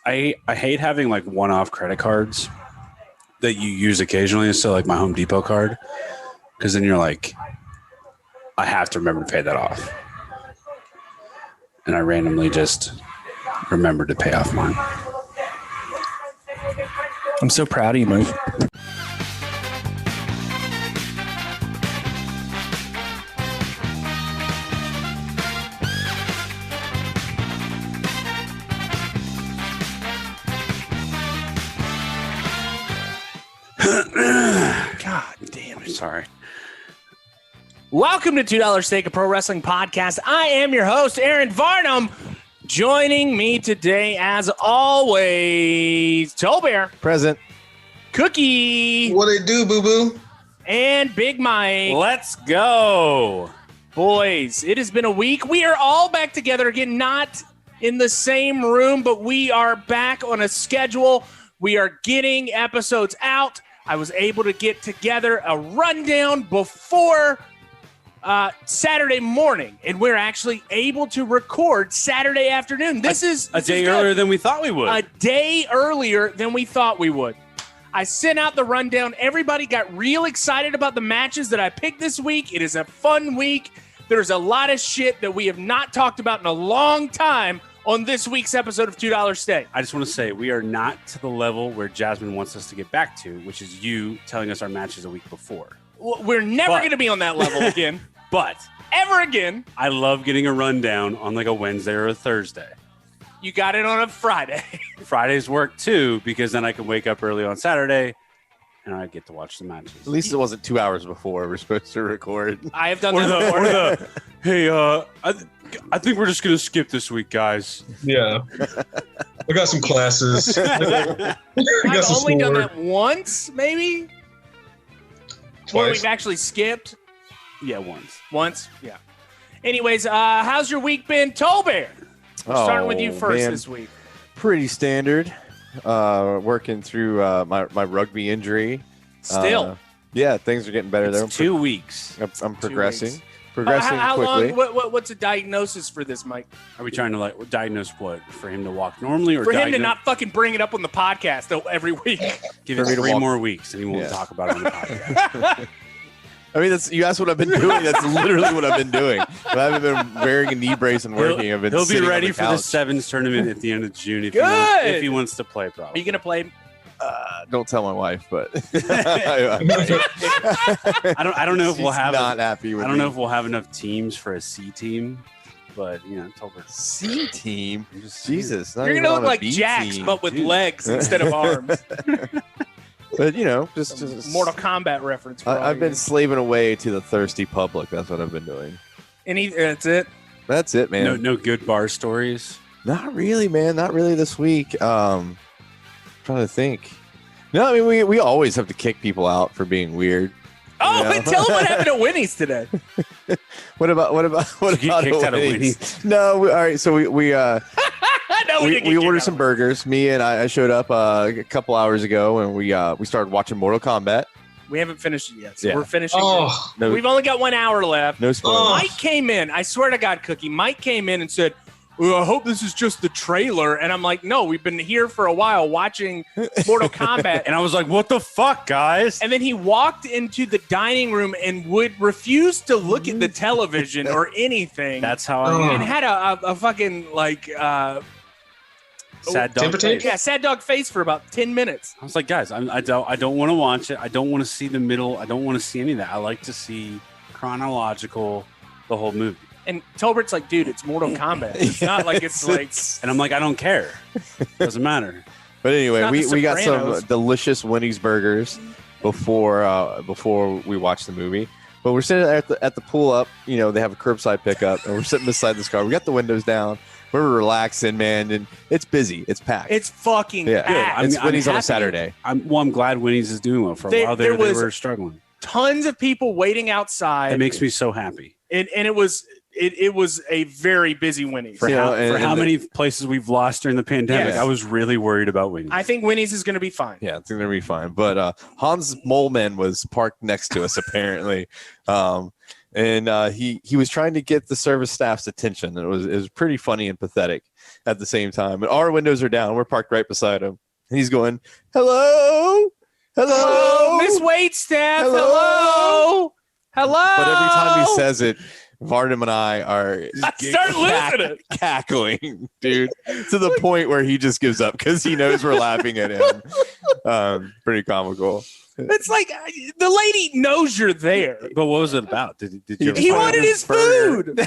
I hate having like one-off credit cards that you use occasionally. So like my Home Depot card, because then you're like, I have to remember to pay that off, and I randomly just remembered to pay off mine. I'm so proud of you, Mike. God damn it. Sorry. Welcome to $2 Steak, a pro wrestling podcast. I am your host, Aaron Varnum. Joining me today, as always, Tolbert. Present. Cookie. What they do, boo-boo? And Big Mike. Let's go. Boys, it has been a week. We are all back together again, not in the same room, but we are back on a schedule. We are getting episodes out. I was able to get together a rundown before Saturday morning, and we're actually able to record Saturday afternoon. This is a day earlier than we thought we would. A day earlier than we thought we would. I sent out the rundown. Everybody got real excited about the matches that I picked this week. It is a fun week. There's a lot of shit that we have not talked about in a long time on this week's episode of $2 Steak. I just want to say we are not to the level where Jasmine wants us to get back to, which is you telling us our matches a week before. We're never going to be on that level again. But ever again. I love getting a rundown on like a Wednesday or a Thursday. You got it on a Friday. Fridays work too, because then I can wake up early on Saturday and I get to watch the matches. At least it wasn't 2 hours before we're supposed to record. I have done that before. Hey, I think we're just going to skip this week, guys. Yeah. I got some classes. I've only done that once, maybe? Where Twice. we've actually skipped. Yeah, once. Once? Yeah. Anyways, how's your week been, Tolbert? Starting with you first this week. Pretty standard. Working through my rugby injury. Still? Yeah, things are getting better there. It's 2 weeks. I'm progressing. weeks. Progressing how quickly. long? What's a diagnosis for this, Mike? Are we trying to like diagnose what? For him to walk normally, or For him to not fucking bring it up on the podcast every week? give For it me to 3 walk. more weeks and he won't talk about it on the podcast? I mean, you asked what I've been doing. That's literally what I've been doing. I haven't been wearing a knee brace and working. I've been He'll be sitting ready on for the couch. Sevens tournament at the end of June if he wants to play. Are Probably. you going to play? Don't tell my wife, but I don't know if we'll have. Not happy with I don't me. know if we'll have enough teams for a C team, but Tolbert. C team. Jesus, not You're even going to on look a like B Jax, team. but with Dude. legs instead of arms. But just Mortal Kombat reference. For all I've been you. slaving away to the thirsty public. That's what I've been doing. That's it. That's it, man. No good bar stories. Not really, man. Not really this week. Trying to think. No, I mean we always have to kick people out for being weird. Oh, Yeah. and tell them what happened at Winnie's today. What about Did you get kicked out of Winnie's? No, all right. So we No, we didn't get ordered kicked some out. burgers. Me and I showed up a couple hours ago, and we started watching Mortal Kombat. We haven't finished it yet, so Yeah. we're finishing. Oh, No, We've only got 1 hour left. no spoilers. Mike came in. I swear to God, Cookie. Mike came in and said, I hope this is just the trailer. And I'm like, no, we've been here for a while watching Mortal Kombat. And I was like, what the fuck, guys? And then he walked into the dining room and would refuse to look at the television or anything. That's how Oh. I and had a fucking like sad dog Temper face. tape? yeah, sad dog face for about 10 minutes. I was like, guys, I don't want to watch it. I don't want to see the middle. I don't want to see any of that. I like to see chronological the whole movie. And Tolbert's like, dude, it's Mortal Kombat. It's not like it's like And I'm like, I don't care. Doesn't matter. But anyway, It's not The we got Sopranos. some delicious Winnie's burgers before we watched the movie. But we're sitting at the pull up. They have a curbside pickup, and we're sitting beside this car. We got the windows down. We're relaxing, man, and it's busy. It's packed. it's fucking Yeah. packed. It's Winnie's on a happy. Saturday. I'm glad Winnie's is doing well. For a There- while there they was- were struggling. Tons of people waiting outside. It makes me so happy. and it was a very busy Winnie's. For You know, how, and- for how and many places we've lost during the pandemic, Yes. I was really worried about Winnie's. I think Winnie's is going to be fine. Yeah, it's gonna be fine. But Hans Moleman was parked next to us apparently, and he was trying to get the service staff's attention. It was pretty funny and pathetic. at the same time. And our windows are down. We're parked right beside him. And he's going, hello, hello, Miss Waitstaff. Hello? Hello. But every time he says it, Varnum and I are start losing it. cackling, dude, to the point where he just gives up because he knows we're laughing at him. Pretty comical. It's like the lady knows you're there. But what was it about? Did you? He wanted his food.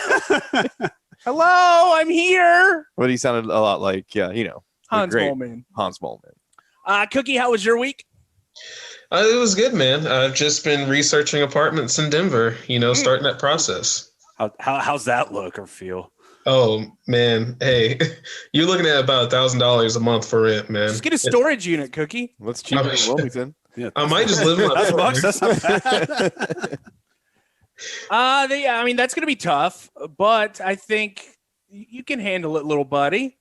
Hello, I'm here. But he sounded a lot like, Hans great Moleman. Hans Moleman. Cookie, how was your week? It was good, man. I've just been researching apartments in Denver, starting that process. How's that look or feel? Oh, man. Hey, you're looking at about $1,000 a month for rent, man. Just get a storage unit, Cookie. What's cheaper than Wilmington? Yeah, I might just live in my $1,000. That's not bad. I mean, that's going to be tough, but I think you can handle it, little buddy.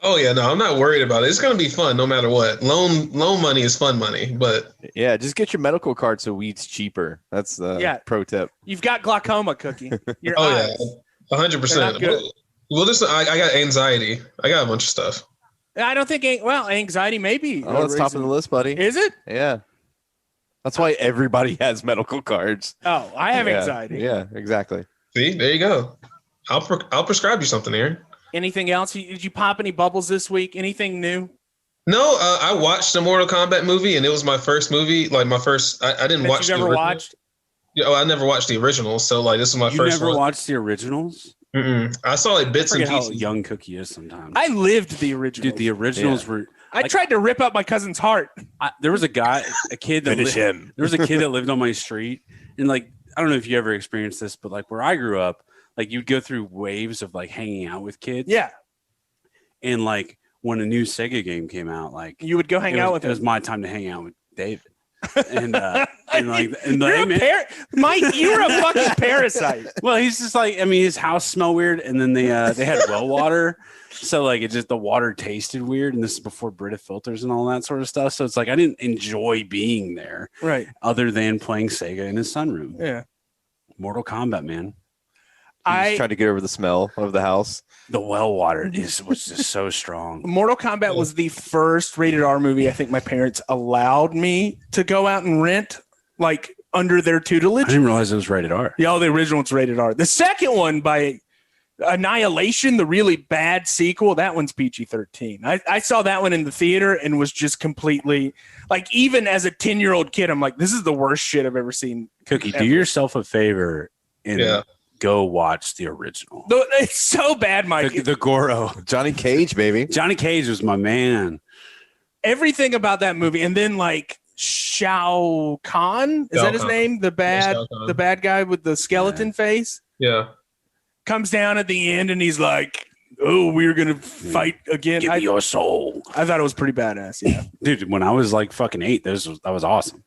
Oh, yeah. No, I'm not worried about it. It's going to be fun no matter what. Loan money is fun money, but. Yeah, just get your medical card so weed's cheaper. That's the pro tip. You've got glaucoma, Cookie. Your oh, eyes. yeah. 100%. Well, I got anxiety. I got a bunch of stuff. I don't think, anxiety may be. Oh, it's top of the list, buddy. Is it? Yeah. That's why everybody has medical cards. Oh, I have anxiety. Yeah, exactly. See, there you go. I'll prescribe you something, Aaron. Anything else? Did you pop any bubbles this week? Anything new? No, I watched the Mortal Kombat movie, and it was my first movie. Like my first, I didn't watch the original. Watched? Oh, I never watched the original. So like, this is my first. You never watched the originals? Mm-mm. I saw like bits and pieces. How young Cookie is sometimes. I lived the originals. Dude, the originals were. I tried to rip out my cousin's heart. There was a kid that there was a kid that lived on my street, and like I don't know if you ever experienced this, but like where I grew up, like you'd go through waves of like hanging out with kids. Yeah. And like when a new Sega game came out, like you would go hang out with him. It was my time to hang out with David. And Mike, you're a fucking parasite. Well, he's just like, I mean, his house smelled weird, and then they had well water, so like the water tasted weird, and this is before Brita filters and all that sort of stuff. So it's like I didn't enjoy being there, right? Other than playing Sega in his sunroom. Yeah, Mortal Kombat, man. I tried to get over the smell of the house. The well water was just so strong. Mortal Kombat was the first rated R movie I think my parents allowed me to go out and rent, like under their tutelage. I didn't realize it was rated R. Yeah, the original was rated R. The second one, by Annihilation, the really bad sequel, that one's PG-13. I saw that one in the theater and was just completely like, even as a 10-year-old kid, I'm like, this is the worst shit I've ever seen. Cookie, do yourself a favor and go watch the original. It's so bad, Mike. The Goro. Johnny Cage, baby. Johnny Cage was my man. Everything about that movie. And then like Shao Kahn, is that his name? The bad guy with the skeleton face? Yeah. Comes down at the end and he's like, oh, we're going to fight again. Give me your soul. I thought it was pretty badass, yeah. Dude, when I was like fucking 8, that was awesome.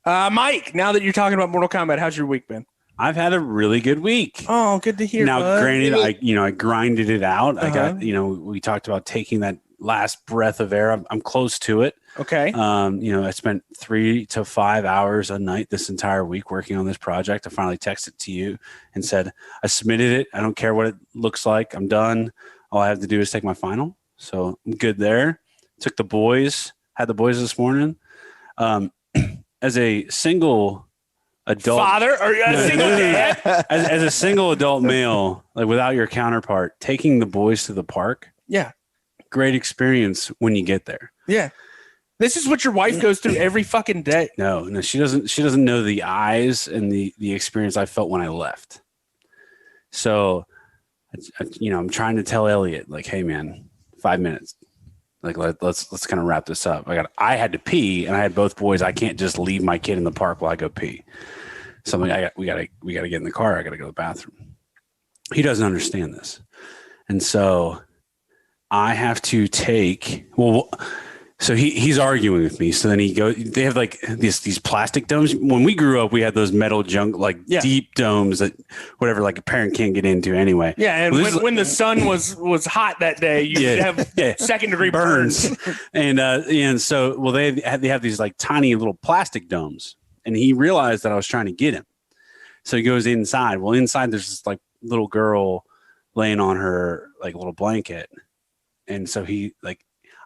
Mike, now that you're talking about Mortal Kombat, how's your week been? I've had a really good week. Oh, good to hear. Now, bud. granted, I grinded it out. I got, we talked about taking that last breath of air. I'm close to it. Okay. I spent 3 to 5 hours a night this entire week working on this project. I finally texted to you and said, I submitted it. I don't care what it looks like. I'm done. All I have to do is take my final. So I'm good there. Had the boys this morning. As a single adult father or a single dad, as a single adult male, like without your counterpart, taking the boys to the park. Yeah. Great experience when you get there. Yeah. This is what your wife goes through every fucking day. No, she doesn't know the eyes and the experience I felt when I left. So, I'm trying to tell Elliot, like, hey man, 5 minutes. Like let's kind of wrap this up. I had to pee and I had both boys. I can't just leave my kid in the park while I go pee. So I'm like, we gotta get in the car. I gotta go to the bathroom. He doesn't understand this. And so I have to take, so he's arguing with me. So then they have like these plastic domes. When we grew up, we had those metal junk, deep domes that whatever, like a parent can't get into anyway. Yeah. And when the sun was hot that day, you have second degree burns. and so, they have these like tiny little plastic domes, and he realized that I was trying to get him. So he goes inside. Well, inside there's this like little girl, laying on her like little blanket. And so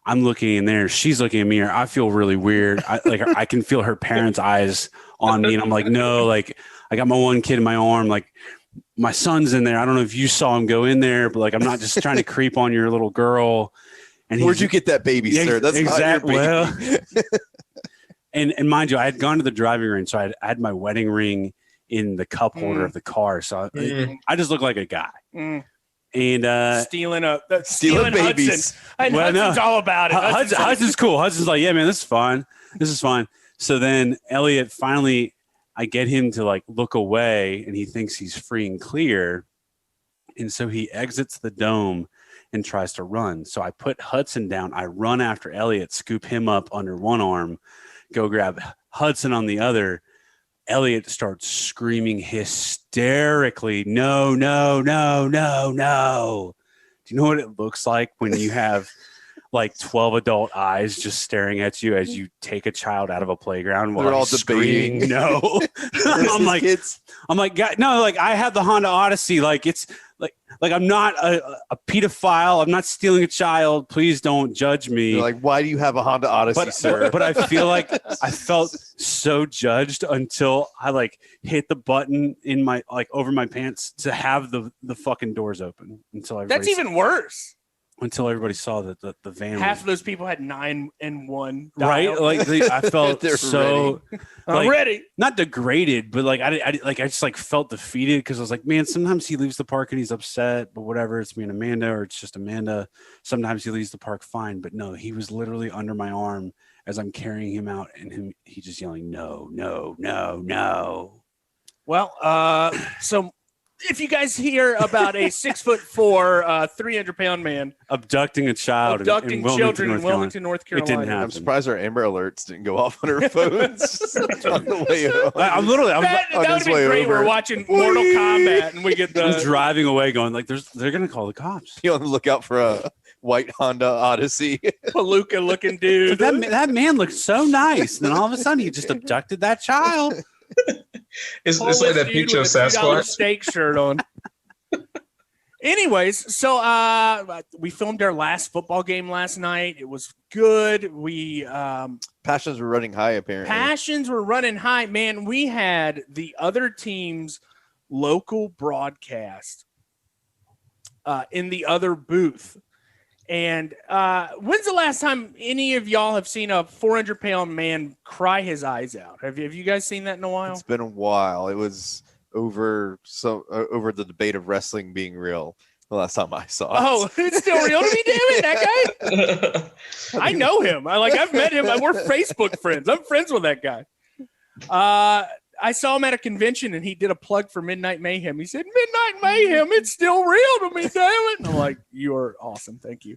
I'm looking in there, she's looking at me, or I feel really weird. I can feel her parents' eyes on me. And I'm like, no, like I got my one kid in my arm, like my son's in there. I don't know if you saw him go in there, but like, I'm not just trying to creep on your little girl. And where'd you get that baby, sir? That's exactly not your baby. Well, and mind you, I had gone to the driving range, so I had my wedding ring in the cup holder of the car. So I just look like a guy. And stealing babies. Hudson. And Hudson's all about it. Hudson's cool. Hudson's like, yeah, man, this is fine. This is fine. So then Elliot finally, I get him to like look away, and he thinks he's free and clear. And so he exits the dome and tries to run. So I put Hudson down. I run after Elliot, scoop him up under one arm, go grab Hudson on the other. Elliot starts screaming hysterically, no, no, no, no, no. Do you know what it looks like when you have like 12 adult eyes just staring at you as you take a child out of a playground while they're all screaming debating? No. I'm like, God, no, like I have the Honda Odyssey. Like it's like I'm not a pedophile. I'm not stealing a child. Please don't judge me. You're like, why do you have a Honda Odyssey, sir? But I feel like I felt so judged until I like hit the button in my like over my pants to have the fucking doors open until That's even worse. Until everybody saw that the van. Half of those people had 9 and 1 dial. Right? Like I felt so ready. I'm ready. Not degraded, but like I just like felt defeated because I was like, man, sometimes he leaves the park and he's upset, but whatever, it's me and Amanda, or it's just Amanda. Sometimes he leaves the park fine, but no, he was literally under my arm as I'm carrying him out, and he just yelling, no, no, no, no. Well, so if you guys hear about a 6'4", 300-pound man abducting a child, abducting children in Wilmington, North Carolina, it didn't happen. I'm surprised our Amber Alerts didn't go off on our phones on the way home. I'm literally that would have been great. We're watching Mortal Kombat, and we get I'm driving away, going like, they're gonna call the cops. You on the lookout for a white Honda Odyssey, palooka looking dude. That man looked so nice, and then all of a sudden he just abducted that child. It's like that picture of Sasquatch steak shirt on. Anyways, so we filmed our last football game last night. It was good. We passions were running high. Apparently, passions were running high. Man, we had the other team's local broadcast in the other booth. And when's the last time any of y'all have seen a 400-pound man cry his eyes out? Have you guys seen that in a while? It's been a while. It was over the debate of wrestling being real the last time I saw it. Oh, it's still real to me, damn it, that guy. I know him. I've met him. We're Facebook friends. I'm friends with that guy. I saw him at a convention, and he did a plug for Midnight Mayhem. He said, Midnight Mayhem, it's still real to me, damn it. And I'm like, you are awesome. Thank you.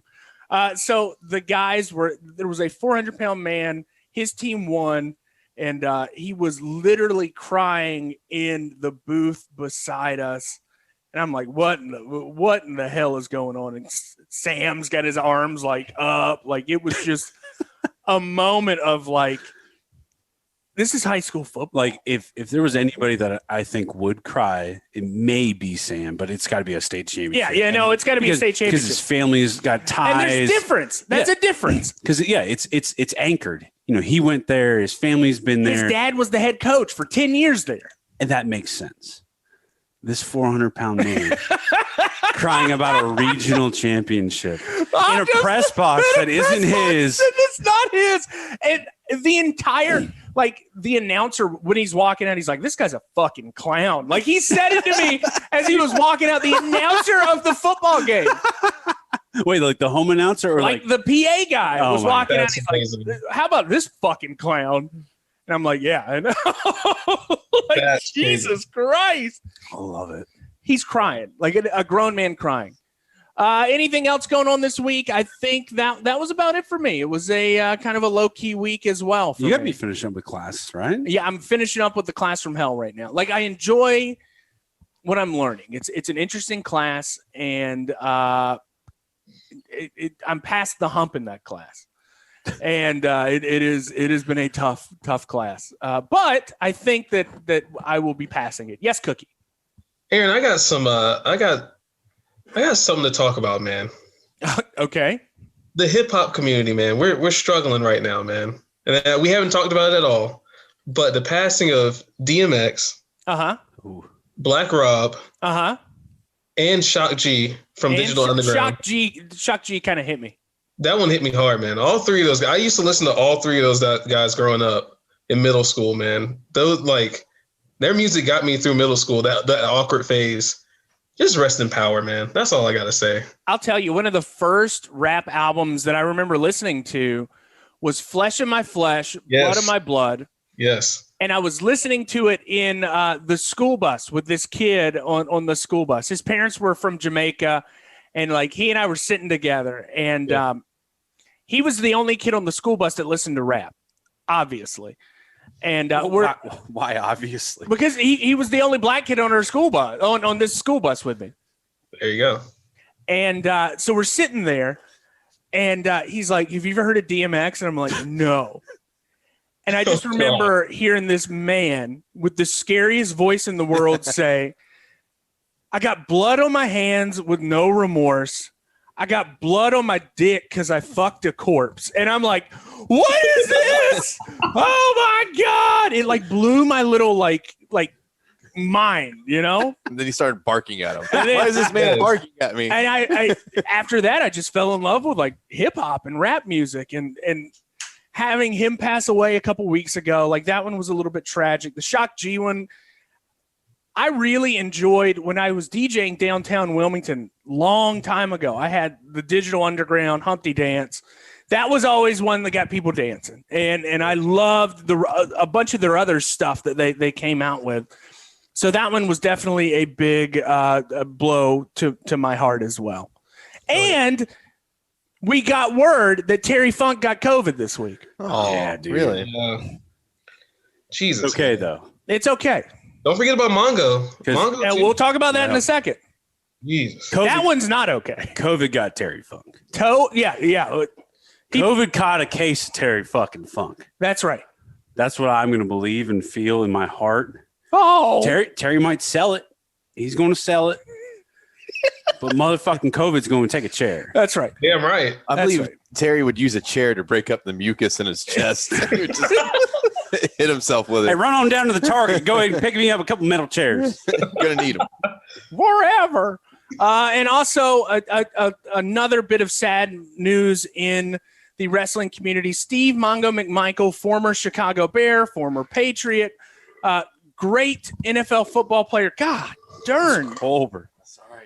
So the guys there was a 400-pound man. His team won, and he was literally crying in the booth beside us. And I'm like, what in the hell is going on? And Sam's got his arms like up. Like it was just a moment of like, this is high school football. Like if there was anybody that I think would cry, it may be Sam, but it's got to be a state championship. Yeah, no, it's got to be a state championship because his family's got ties. And there's difference. That's a difference. Because it's anchored. You know, he went there. His family's been there. His dad was the head coach for 10 years there, and that makes sense. This 400-pound man crying about a regional championship in a press box that isn't his. It's not his. And the entire, like, the announcer, when he's walking out, he's like, this guy's a fucking clown. Like, he said it to me as he was walking out, the announcer of the football game. Wait, like the home announcer? Or like the PA guy was walking out. He's amazing. like, how about this fucking clown? And I'm like, yeah, I know. Like, That's Jesus Christ. I love it. He's crying, like a grown man crying. Anything else going on this week? I think that was about it for me. It was a kind of a low-key week as well. You got to be finishing up with class, right? Yeah, I'm finishing up with the class from hell right now. Like, I enjoy what I'm learning. It's an interesting class, and I'm past the hump in that class. And it has been a tough class. But I think that I will be passing it. Yes, Cookie. Aaron, I got I got something to talk about, man. Okay. The hip hop community, man. We're struggling right now, man. And we haven't talked about it at all. But the passing of DMX, Black Rob, and Shock G from Digital Underground. Shock G kind of hit me. That one hit me hard, man. All three of those guys. I used to listen to all three of those guys growing up in middle school, man. Those their music got me through middle school. That awkward phase. Just rest in power, man. That's all I gotta say. I'll tell you, one of the first rap albums that I remember listening to was Flesh of My Flesh, Blood of My Blood. Yes. And I was listening to it in the school bus with this kid on the school bus. His parents were from Jamaica, and he and I were sitting together. And he was the only kid on the school bus that listened to rap, obviously. And why obviously? Because he was the only black kid on our school bus on this school bus with me. There you go. And so we're sitting there, and he's like, "Have you ever heard of DMX?" And I'm like, "No." And I just remember hearing this man with the scariest voice in the world say, "I got blood on my hands with no remorse. I got blood on my dick because I fucked a corpse." And I'm like, what is this? Oh my God. It blew my little mind, And then he started barking at him. Why is this man barking at me? And I after that, I just fell in love with hip hop and rap music, and having him pass away a couple weeks ago, that one was a little bit tragic. The Shock G one, I really enjoyed when I was DJing downtown Wilmington long time ago. I had the Digital Underground Humpty Dance. That was always one that got people dancing. And I loved a bunch of their other stuff that they came out with. So that one was definitely a big blow to my heart as well. And we got word that Terry Funk got COVID this week. Oh, yeah, dude. Really? Jesus. Okay, though. It's okay. Don't forget about Mongo. And we'll talk about that in a second. Jesus. That one's not okay. COVID got Terry Funk. Yeah. COVID caught a case of Terry fucking Funk. That's right. That's what I'm going to believe and feel in my heart. Oh. Terry might sell it. He's going to sell it. But motherfucking COVID's going to take a chair. That's right. Damn right. I believe Terry would use a chair to break up the mucus in his chest. He would just hit himself with it. Hey, run on down to the Target. Go ahead and pick me up a couple metal chairs. Gonna need them. Forever. And also another bit of sad news in the wrestling community. Steve Mongo McMichael, former Chicago Bear, former Patriot, great NFL football player. God darn. Tolbert.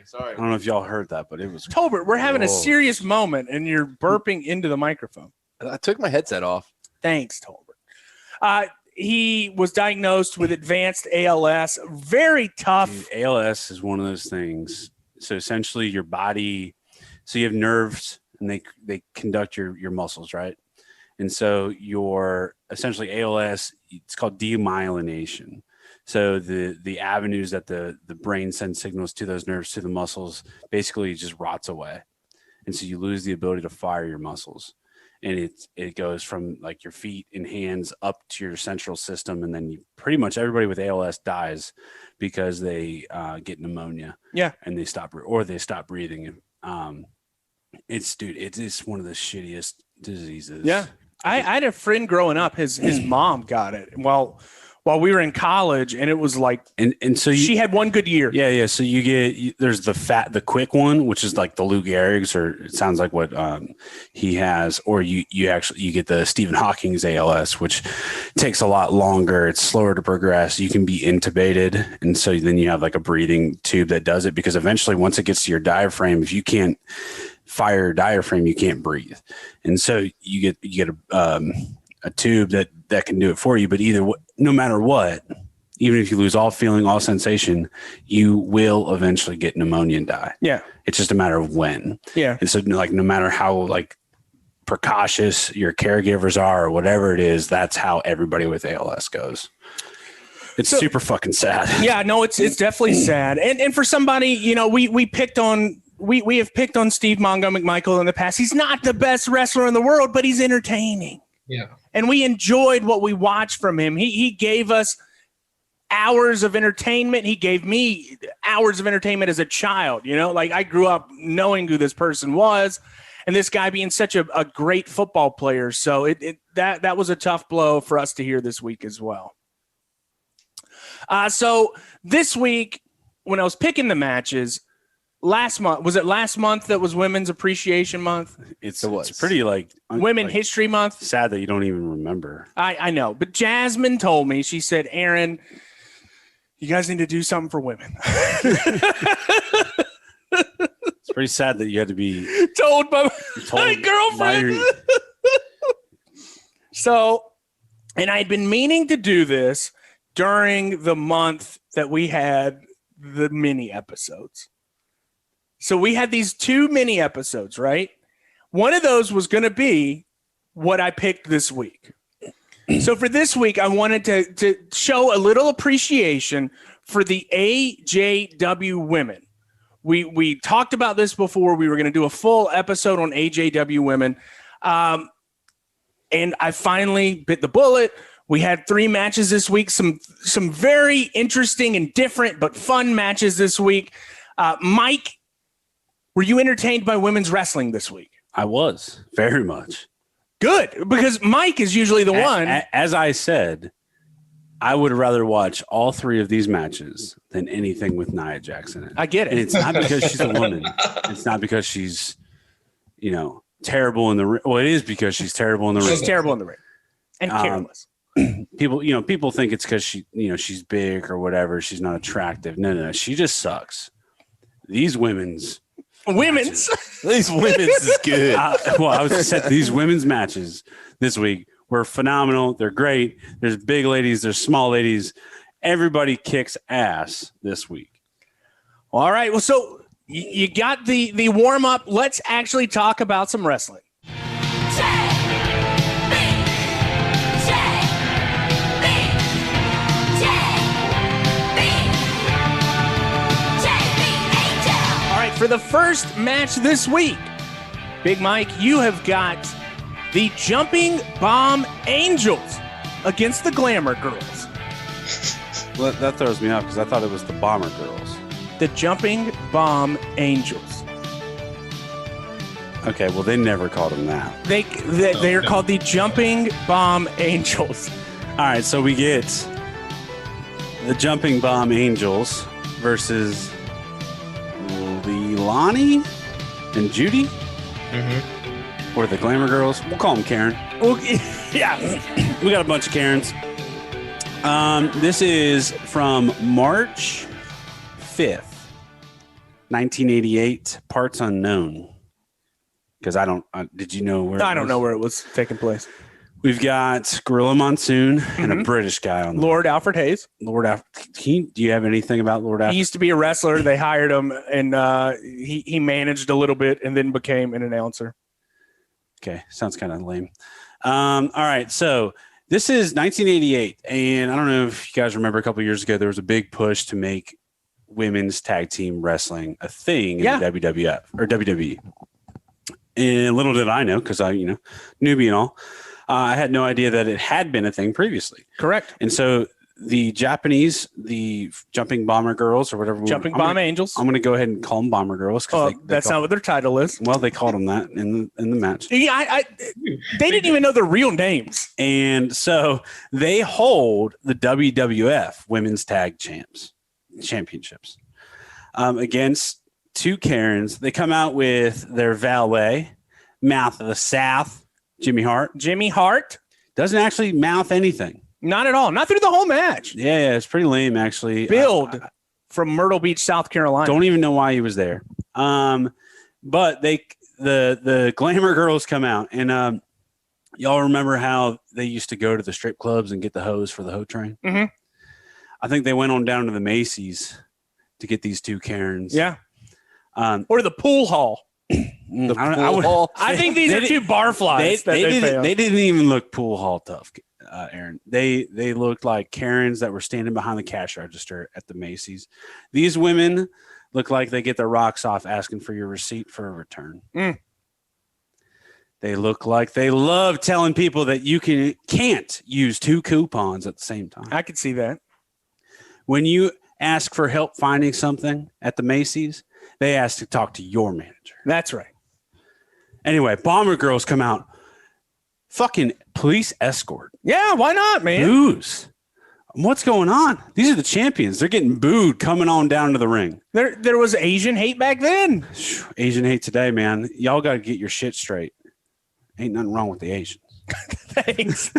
Sorry. I don't know if y'all heard that, but it was Tolbert. We're having a serious moment, and you're burping into the microphone. I took my headset off. Thanks, Tolbert. He was diagnosed with advanced ALS. Very tough. Dude, ALS is one of those things. So essentially your body, so you have nerves and they conduct your muscles, right? And so your essentially ALS, it's called demyelination. So the avenues that the brain sends signals to those nerves, to the muscles, basically just rots away. And so you lose the ability to fire your muscles. And it goes from your feet and hands up to your central system. And then pretty much everybody with ALS dies because they get pneumonia. Yeah. And they stop breathing. It's one of the shittiest diseases. Yeah. I had a friend growing up, his mom got it while we were in college, and it was and so she had one good year. Yeah. So there's the quick one, which is like the Lou Gehrig's, or it sounds like what he has, or you get the Stephen Hawking's ALS, which takes a lot longer. It's slower to progress. You can be intubated, and so then you have a breathing tube that does it, because eventually once it gets to your diaphragm, if you can't fire your diaphragm, you can't breathe, and so you get a tube that can do it for you. But no matter what, even if you lose all feeling, all sensation, you will eventually get pneumonia and die. Yeah. It's just a matter of when. Yeah. And so no matter how precautious your caregivers are or whatever it is, that's how everybody with ALS goes. It's super fucking sad. Yeah, no, it's definitely sad. And for somebody, we have picked on Steve Mongo McMichael in the past. He's not the best wrestler in the world, but he's entertaining. Yeah. And we enjoyed what we watched from him. He gave us hours of entertainment. He gave me hours of entertainment as a child. Like I grew up knowing who this person was, and this guy being such a great football player. So that was a tough blow for us to hear this week as well. So this week, when I was picking the matches, last month that was Women's Appreciation Month? It's pretty Women History Month. Sad that you don't even remember. I know, but Jasmine told me, she said, Aaron, you guys need to do something for women. It's pretty sad that you had to be told by my girlfriend. So, and I'd been meaning to do this during the month that we had the mini episodes. So we had these 2 mini episodes, right? One of those was going to be what I picked this week. So for this week, I wanted to show a little appreciation for the AJW women. We talked about this before. We were going to do a full episode on AJW women. And I finally bit the bullet. We had 3 matches this week, some very interesting and different but fun matches this week. Mike, were you entertained by women's wrestling this week? I was, very much. Good, because Mike is usually the one. As I said, I would rather watch all 3 of these matches than anything with Nia Jax in it. I get it. And it's not because she's a woman. It's not because she's, terrible in the ring. Well, it is because she's terrible in the ring. She's terrible in the ring. And careless. People think it's because she's big or whatever. She's not attractive. No. She just sucks. These women's These women's is good. I was said these women's matches this week were phenomenal. They're great. There's big ladies. There's small ladies. Everybody kicks ass this week. All right. Well, so you got the warm up. Let's actually talk about some wrestling. For the first match this week, Big Mike, you have got the Jumping Bomb Angels against the Glamour Girls. Well, that throws me off because I thought it was the Bomber Girls. The Jumping Bomb Angels. Okay, well, they never called them that. They are called the Jumping Bomb Angels. All right, so we get the Jumping Bomb Angels versus Lonnie and Judy, or the Glamour Girls. We'll call them Karen. Well, yeah, we got a bunch of Karens. This is from March 5th, 1988. Parts unknown. Because did you know where? I don't know where it was taking place. We've got Gorilla Monsoon and a British guy on Lord Alfred Hayes. Do you have anything about Lord Alfred? He used to be a wrestler. They hired him, and he managed a little bit and then became an announcer. Okay, sounds kind of lame. All right, so this is 1988, and I don't know if you guys remember a couple of years ago, there was a big push to make women's tag team wrestling a thing in the WWF or WWE. And little did I know, because I, newbie and all, I had no idea that it had been a thing previously. Correct. And so the Japanese, the Jumping Bomber Girls or whatever. Jumping Bomb Angels. I'm going to go ahead and call them Bomber Girls. That's not what their title is. Well, they called them that in the match. Yeah, they didn't even know their real names. And so they hold the WWF Women's Tag Championships against 2 Karens. They come out with their valet, Mouth of the South, Jimmy Hart. Jimmy Hart doesn't actually mouth anything. Not at all. Not through the whole match. Yeah, it's pretty lame, actually. Billed from Myrtle Beach, South Carolina. Don't even know why he was there. But the Glamour Girls come out, and y'all remember how they used to go to the strip clubs and get the hose for the hoe train? Mm-hmm. I think they went on down to the Macy's to get these 2 Karens. Yeah. Or the pool hall. I think these are 2 barflies. They didn't even look pool hall tough, Aaron. They looked like Karens that were standing behind the cash register at the Macy's. These women look like they get their rocks off asking for your receipt for a return. They look like they love telling people that you can't use 2 coupons at the same time. I could see that. When you ask for help finding something at the Macy's, they ask to talk to your manager. That's right. Anyway, Bomber Girls come out. Fucking police escort. Yeah, why not, man? Booze. What's going on? These are the champions. They're getting booed coming on down to the ring. There was Asian hate back then. Asian hate today, man. Y'all got to get your shit straight. Ain't nothing wrong with the Asians. Thanks.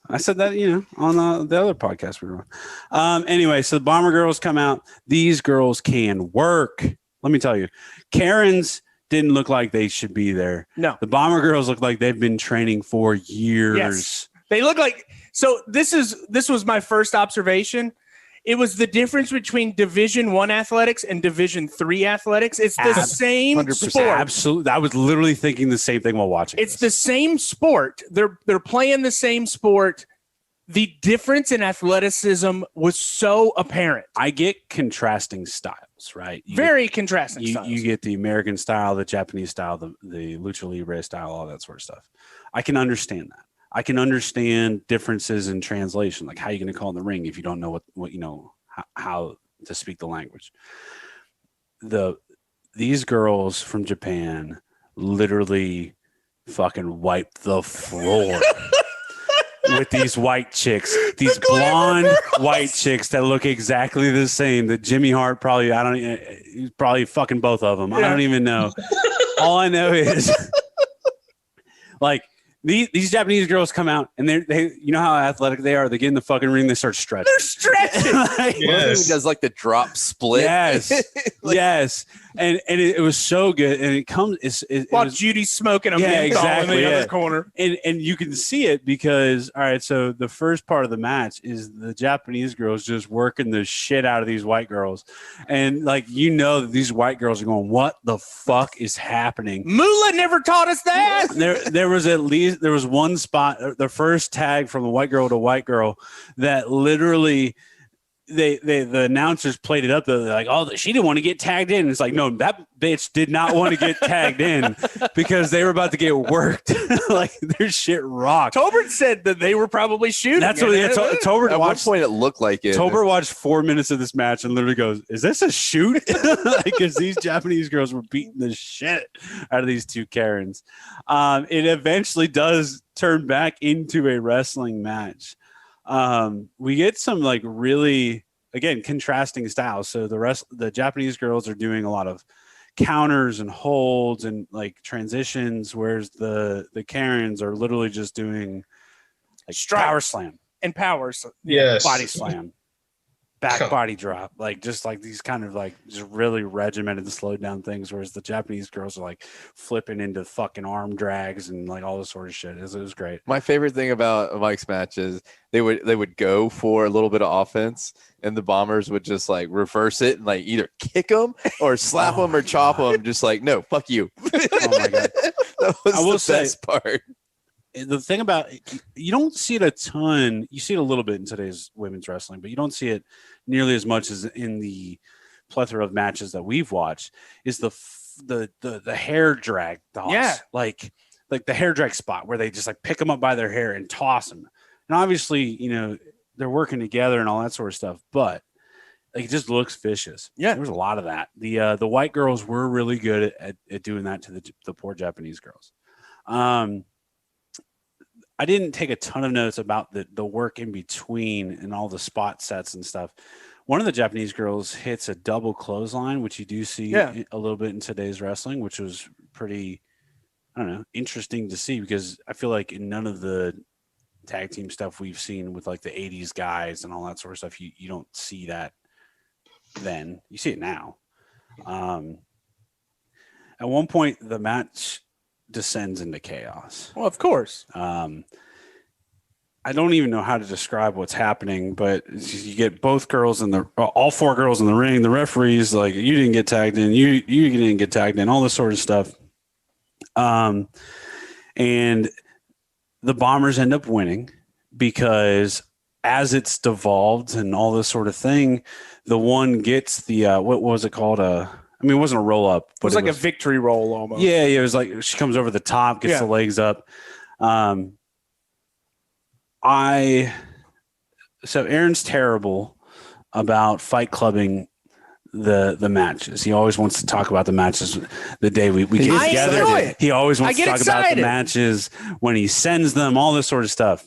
I said that, on the other podcast we were on. Anyway, so the Bomber Girls come out. These girls can work. Let me tell you, Karens didn't look like they should be there. No. The Bomber Girls look like they've been training for years. Yes. They look like, so this was my first observation. It was the difference between Division I athletics and Division III athletics. It's the same 100%. sport. Absolutely. I was literally thinking the same thing while watching. It's the same sport. They're playing the same sport. The difference in athleticism was so apparent. I get contrasting styles, right? Very contrasting styles. You get the American style, the Japanese style, the Lucha Libre style, all that sort of stuff. I can understand that. I can understand differences in translation, like how you're going to call in the ring if you don't know what how to speak the language. These girls from Japan literally fucking wiped the floor with these white chicks, these blonde white chicks that look exactly the same. That Jimmy Hart probably fucking both of them. Yeah. I don't even know. All I know is like. These Japanese girls come out and they you know how athletic they are. They get in the fucking ring, they start stretching. They're stretching. Like, yes. Does like the drop split. Yes, yes, and it was so good. And it comes. While Judy's smoking a exactly in the other corner, and you can see it because all right. So the first part of the match is the Japanese girls just working the shit out of these white girls, and like that these white girls are going, "What the fuck is happening?" Moolah never taught us that. There was one spot, the first tag from a white girl to white girl that literally the announcers played it up. They're like, oh, she didn't want to get tagged in. It's like, no, that bitch did not want to get tagged in because they were about to get worked. Like their shit rocked. Tolbert said that they were probably shooting. That's what Tolbert at watched. One point it looked like it. Tolbert watched 4 minutes of this match and literally goes, is this a shoot? Because these Japanese girls were beating the shit out of these two Karens. It eventually does turn back into a wrestling match. We get some like really, again, contrasting styles. So the Japanese girls are doing a lot of counters and holds and like transitions, whereas the Karens are literally just doing like power slam and powers. Yes. Body slam, back body drop, like just like these kind of like just really regimented, slowed down things. Whereas the Japanese girls are like flipping into fucking arm drags and like all this sort of shit. It was great. My favorite thing about Mike's matches, they would go for a little bit of offense, and the Bombers would just like reverse it and like either kick them or slap them or chop them. Just like, no, fuck you. Oh my god, that was the best part. The thing about you don't see it a ton. You see it a little bit in today's women's wrestling, but you don't see it nearly as much as in the plethora of matches that we've watched. Is the hair drag toss? Yeah, like the hair drag spot where they just like pick them up by their hair and toss them. And obviously, they're working together and all that sort of stuff, but like, it just looks vicious. Yeah, there was a lot of that. The white girls were really good at doing that to the poor Japanese girls. I didn't take a ton of notes about the work in between and all the spot sets and stuff. One of the Japanese girls hits a double clothesline, which you do see a little bit in today's wrestling, which was pretty, I don't know, interesting to see because I feel like in none of the tag team stuff we've seen with like the 80s guys and all that sort of stuff, you don't see that then. You see it now. At one point, the match descends into chaos. Well, of course. I don't even know how to describe what's happening, but you get both girls all four girls in the ring. The referee's like, you didn't get tagged in. You didn't get tagged in. All this sort of stuff. And the Bombers end up winning because as it's devolved and all this sort of thing, the one gets the what was it called? It wasn't a roll up. But it was like a victory roll almost. Yeah, it was like she comes over the top, gets the legs up. So Aaron's terrible. about Fight Clubbing the matches. He always wants to talk about the matches the day we get together. He always wants to talk about the matches when he sends them, all this sort of stuff.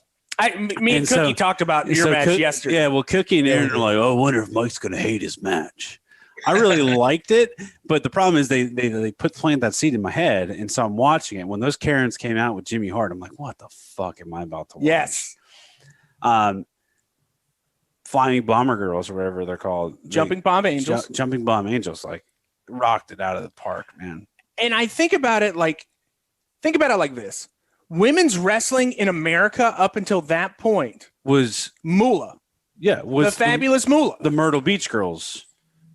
Me and Cookie talked about your match yesterday. Yeah, well, Cookie and Aaron are like, oh, I wonder if Mike's going to hate his match. I really liked it, but the problem is they plant that seed in my head, and so I'm watching it. When those Karens came out with Jimmy Hart, I'm like, what the fuck am I about to watch? Yes. Flying Bomber Girls or whatever they're called. Jumping Bomb Angels. Jumping Bomb Angels, like, rocked it out of the park, man. And I think about it like this. Women's wrestling in America up until that point was Moolah. Yeah. Was the fabulous Moolah. The Myrtle Beach Girls.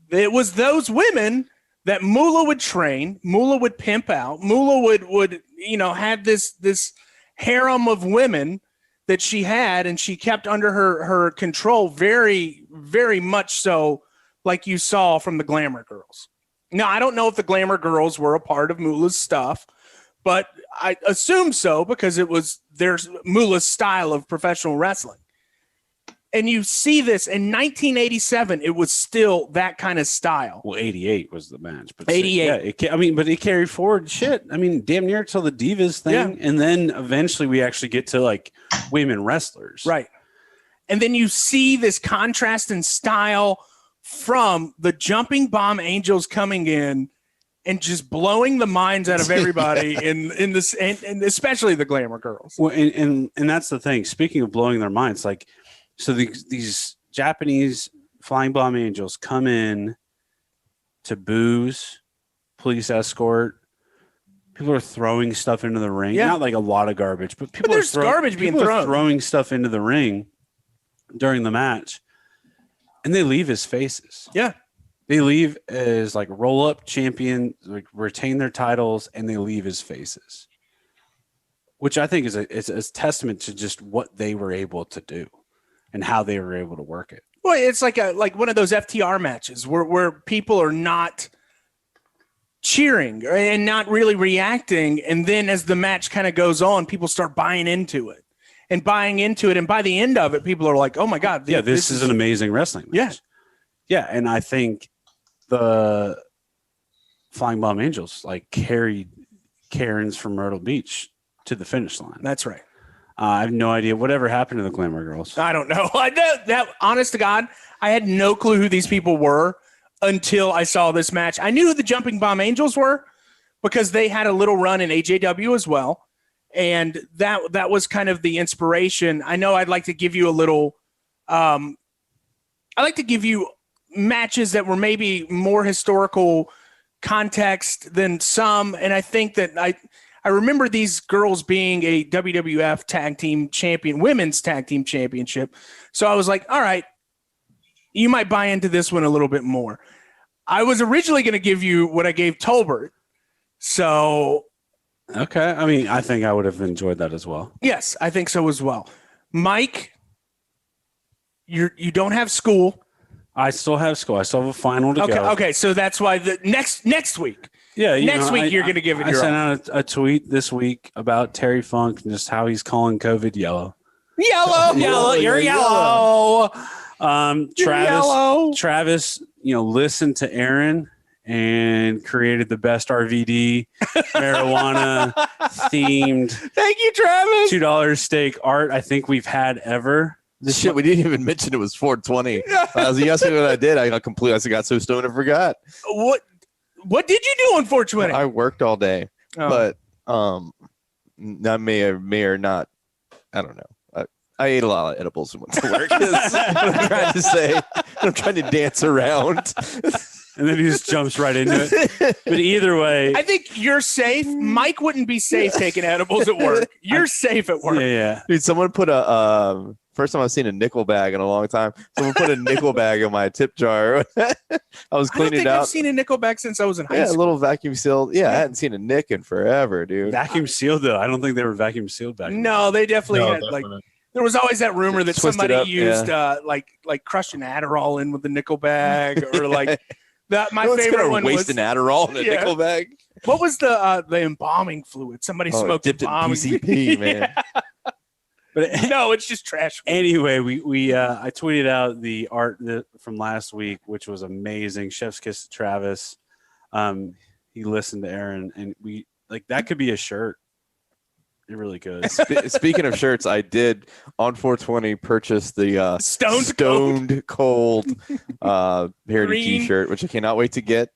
It was those women that Moolah would train. Moolah would pimp out. Moolah would have this harem of women that she had, and she kept under her control very, very much so, like you saw from the Glamour Girls. Now, I don't know if the Glamour Girls were a part of Moolah's stuff, but I assume so because there's Moolah's style of professional wrestling. And you see this in 1987, it was still that kind of style. Well, 88 was the match, but 88. But it carried forward shit. I mean, damn near till the Divas thing. Yeah. And then eventually we actually get to like women wrestlers. Right. And then you see this contrast in style from the Jumping Bomb Angels coming in and just blowing the minds out of everybody in this, and especially the Glamour Girls. Well, and that's the thing. Speaking of blowing their minds, like, so these Japanese Flying Bomb Angels come in to booze, police escort. People are throwing stuff into the ring. Yeah. Not like a lot of garbage, but people are throwing stuff into the ring during the match, and they leave as faces. Yeah. They leave as like roll-up champion, like retain their titles, and they leave as faces, which I think is a testament to just what they were able to do and how they were able to work it. Well, it's like one of those FTR matches where people are not cheering and not really reacting, and then as the match kind of goes on, people start buying into it, and by the end of it, people are like, "Oh my god, this is an amazing wrestling match." Yeah, and I think the Flying Bomb Angels like carried Karens from Myrtle Beach to the finish line. That's right. I have no idea whatever happened to the Glamour Girls. I don't know. I know that, honest to God, I had no clue who these people were until I saw this match. I knew who the Jumping Bomb Angels were because they had a little run in AJW as well, and that was kind of the inspiration. I know I'd like to give you a little. I like to give you matches that were maybe more historical context than some, and I think that I remember these girls being a WWF tag team champion, women's tag team championship. So I was like, all right, you might buy into this one a little bit more. I was originally going to give you what I gave Tolbert. So. Okay. I mean, I think I would have enjoyed that as well. Yes, I think so as well. Mike, you don't have school. I still have school. I still have a final to go. Okay. So that's why the next week. Yeah, next week you're going to give it. I sent out a tweet this week about Terry Funk and just how he's calling COVID yellow. Yellow. You're yellow. Travis, listened to Aaron and created the best RVD marijuana themed. Thank you, Travis. $2 steak art I think we've had ever. This shit, we didn't even mention it was 420. I was yesterday what I did. I got so stoned I forgot. What did you do on 420? I worked all day, but I may or not. I don't know. I ate a lot of edibles and went to work. That's what I'm trying to say. I'm trying to dance around. And then he just jumps right into it. But either way, I think you're safe. Mike wouldn't be safe taking edibles at work. You're safe at work. Yeah. Dude, someone put a first time I've seen a nickel bag in a long time. Someone put a nickel bag in my tip jar. I was cleaning it out. I've seen a nickel bag since I was in high school. A little vacuum sealed. Yeah, I hadn't seen a nick in forever, dude. Vacuum sealed though. I don't think they were vacuum sealed back then. No, they definitely had like. There was always that rumor that somebody used like crushed an Adderall in with the nickel bag, or like that. My favorite one was an Adderall in a nickel bag. What was the embalming fluid? Somebody smoked dipped embalming. it in PCP, man. But no, it's just trash. Anyway, I tweeted out the art from last week, which was amazing. Chef's kiss to Travis. He listened to Aaron, and we like that could be a shirt. It really could. Speaking of shirts, I did on 420 purchase the Stoned Cold Parody T-shirt, which I cannot wait to get.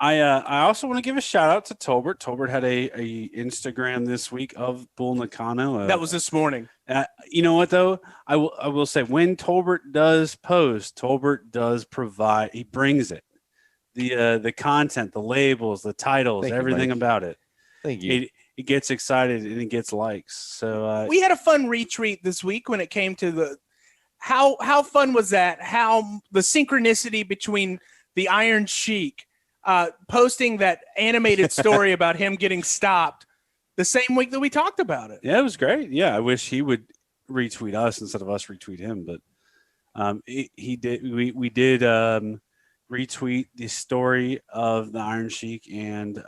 I also want to give a shout out to Tolbert. Tolbert had a Instagram this week of Bull Nakano. That was this morning. You know what though? I will say when Tolbert does post, Tolbert does provide. He brings it. The content, the labels, the titles, everything about it. Thank you. He gets excited and he gets likes. So we had a fun retweet this week when it came to the how fun was that? How the synchronicity between the Iron Sheik posting that animated story about him getting stopped the same week that we talked about it. Yeah, it was great. Yeah, I wish he would retweet us instead of us retweet him, but he did. We did retweet the story of the Iron Sheik and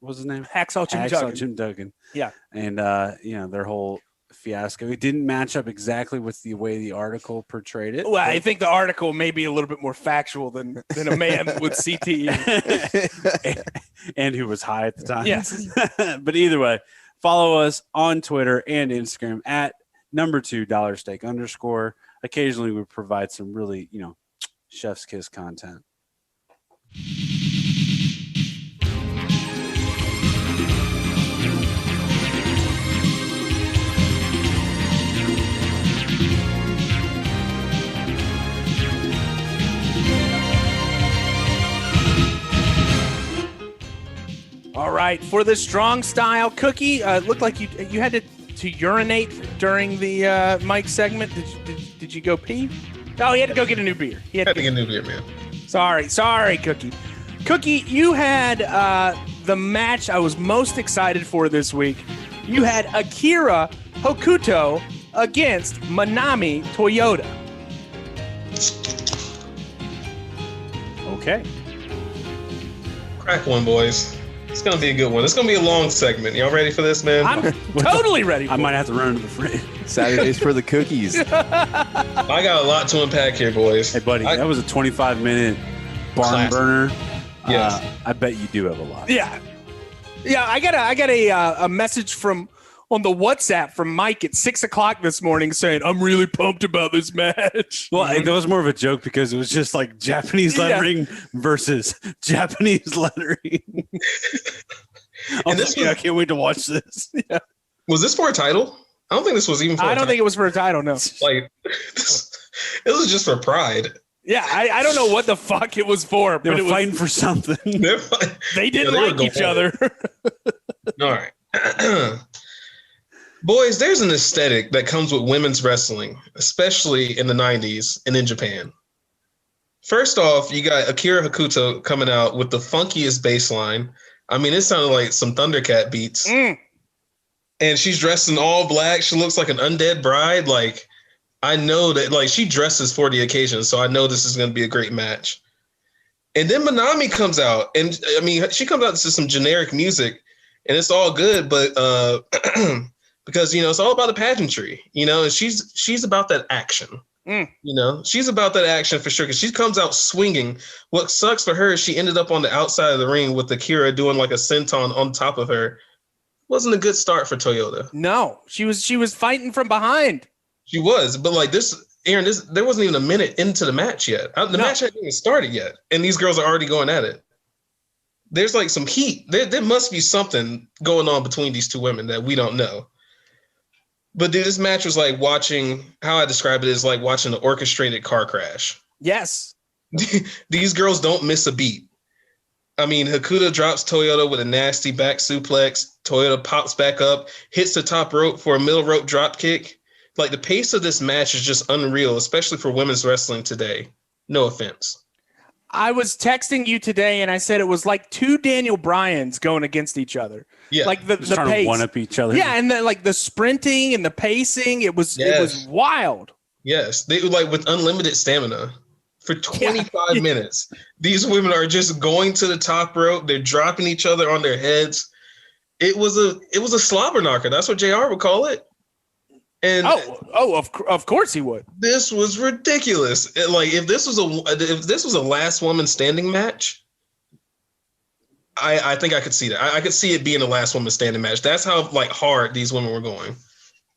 what was his name? Hacksaw Jim Duggan. Yeah, and their whole fiasco. It didn't match up exactly with the way the article portrayed it. Well, I think the article may be a little bit more factual than a man with CTE and who was high at the time. Yes. But either way, follow us on Twitter and Instagram at @$2steak_. Occasionally we provide some really, chef's kiss content. All right, for the strong style cookie, looked like you had to urinate during the Mike segment. Did you go pee? Oh, he had to go get a new beer. He had to get a new beer, man. Sorry, Cookie. Cookie, you had the match I was most excited for this week. You had Akira Hokuto against Manami Toyota. Okay. Crack one, boys. It's going to be a good one. It's going to be a long segment. Y'all ready for this, man? I'm totally ready. I might have to run into the fridge. Saturdays for the cookies. I got a lot to unpack here, boys. Hey, buddy, that was a 25-minute barn Classic. burner. Yes. I bet you do have a lot. Yeah. I got a message on the WhatsApp from Mike at 6:00 this morning saying, I'm really pumped about this match. Well, that was more of a joke because it was just like Japanese lettering versus Japanese lettering. I can't wait to watch this. Yeah. Was this for a title? I don't think this was even for I don't think it was for a title, no. Like, it was just for pride. Yeah, I don't know what the fuck it was for. They were fighting for something. They didn't like each other. All right. Boys, there's an aesthetic that comes with women's wrestling, especially in the 90s and in Japan. First off, you got Akira Hokuto coming out with the funkiest bass line. I mean, it sounded like some Thundercat beats. And she's dressed in all black. She looks like an undead bride. Like, I know that, like, she dresses for the occasion, so I know this is going to be a great match. And then Manami comes out, and, I mean, she comes out to some generic music, and it's all good, but because, it's all about the pageantry, and she's about that action. She's about that action for sure, because she comes out swinging. What sucks for her is she ended up on the outside of the ring with Akira doing like a senton on top of her. Wasn't a good start for Toyota. No, she was fighting from behind. She was, but like this, Aaron, there wasn't even a minute into the match yet. The match hadn't even started yet, and these girls are already going at it. There's like some heat. There must be something going on between these two women that we don't know. But dude, this match was like how I describe it is like watching an orchestrated car crash. Yes. These girls don't miss a beat. I mean, Hokuto drops Toyota with a nasty back suplex. Toyota pops back up, hits the top rope for a middle rope drop kick. Like, the pace of this match is just unreal, especially for women's wrestling today. No offense. I was texting you today, and I said it was like two Daniel Bryans going against each other. Yeah, like the trying pace. to one up each other. Yeah, and the sprinting and the pacing, it was wild. Yes, they were like with unlimited stamina for 25 minutes. These women are just going to the top rope. They're dropping each other on their heads. It was a slobber knocker. That's what JR would call it. And of course he would. This was ridiculous. If this was a last woman standing match, I think I could see that. I could see it being a last woman standing match. That's how hard these women were going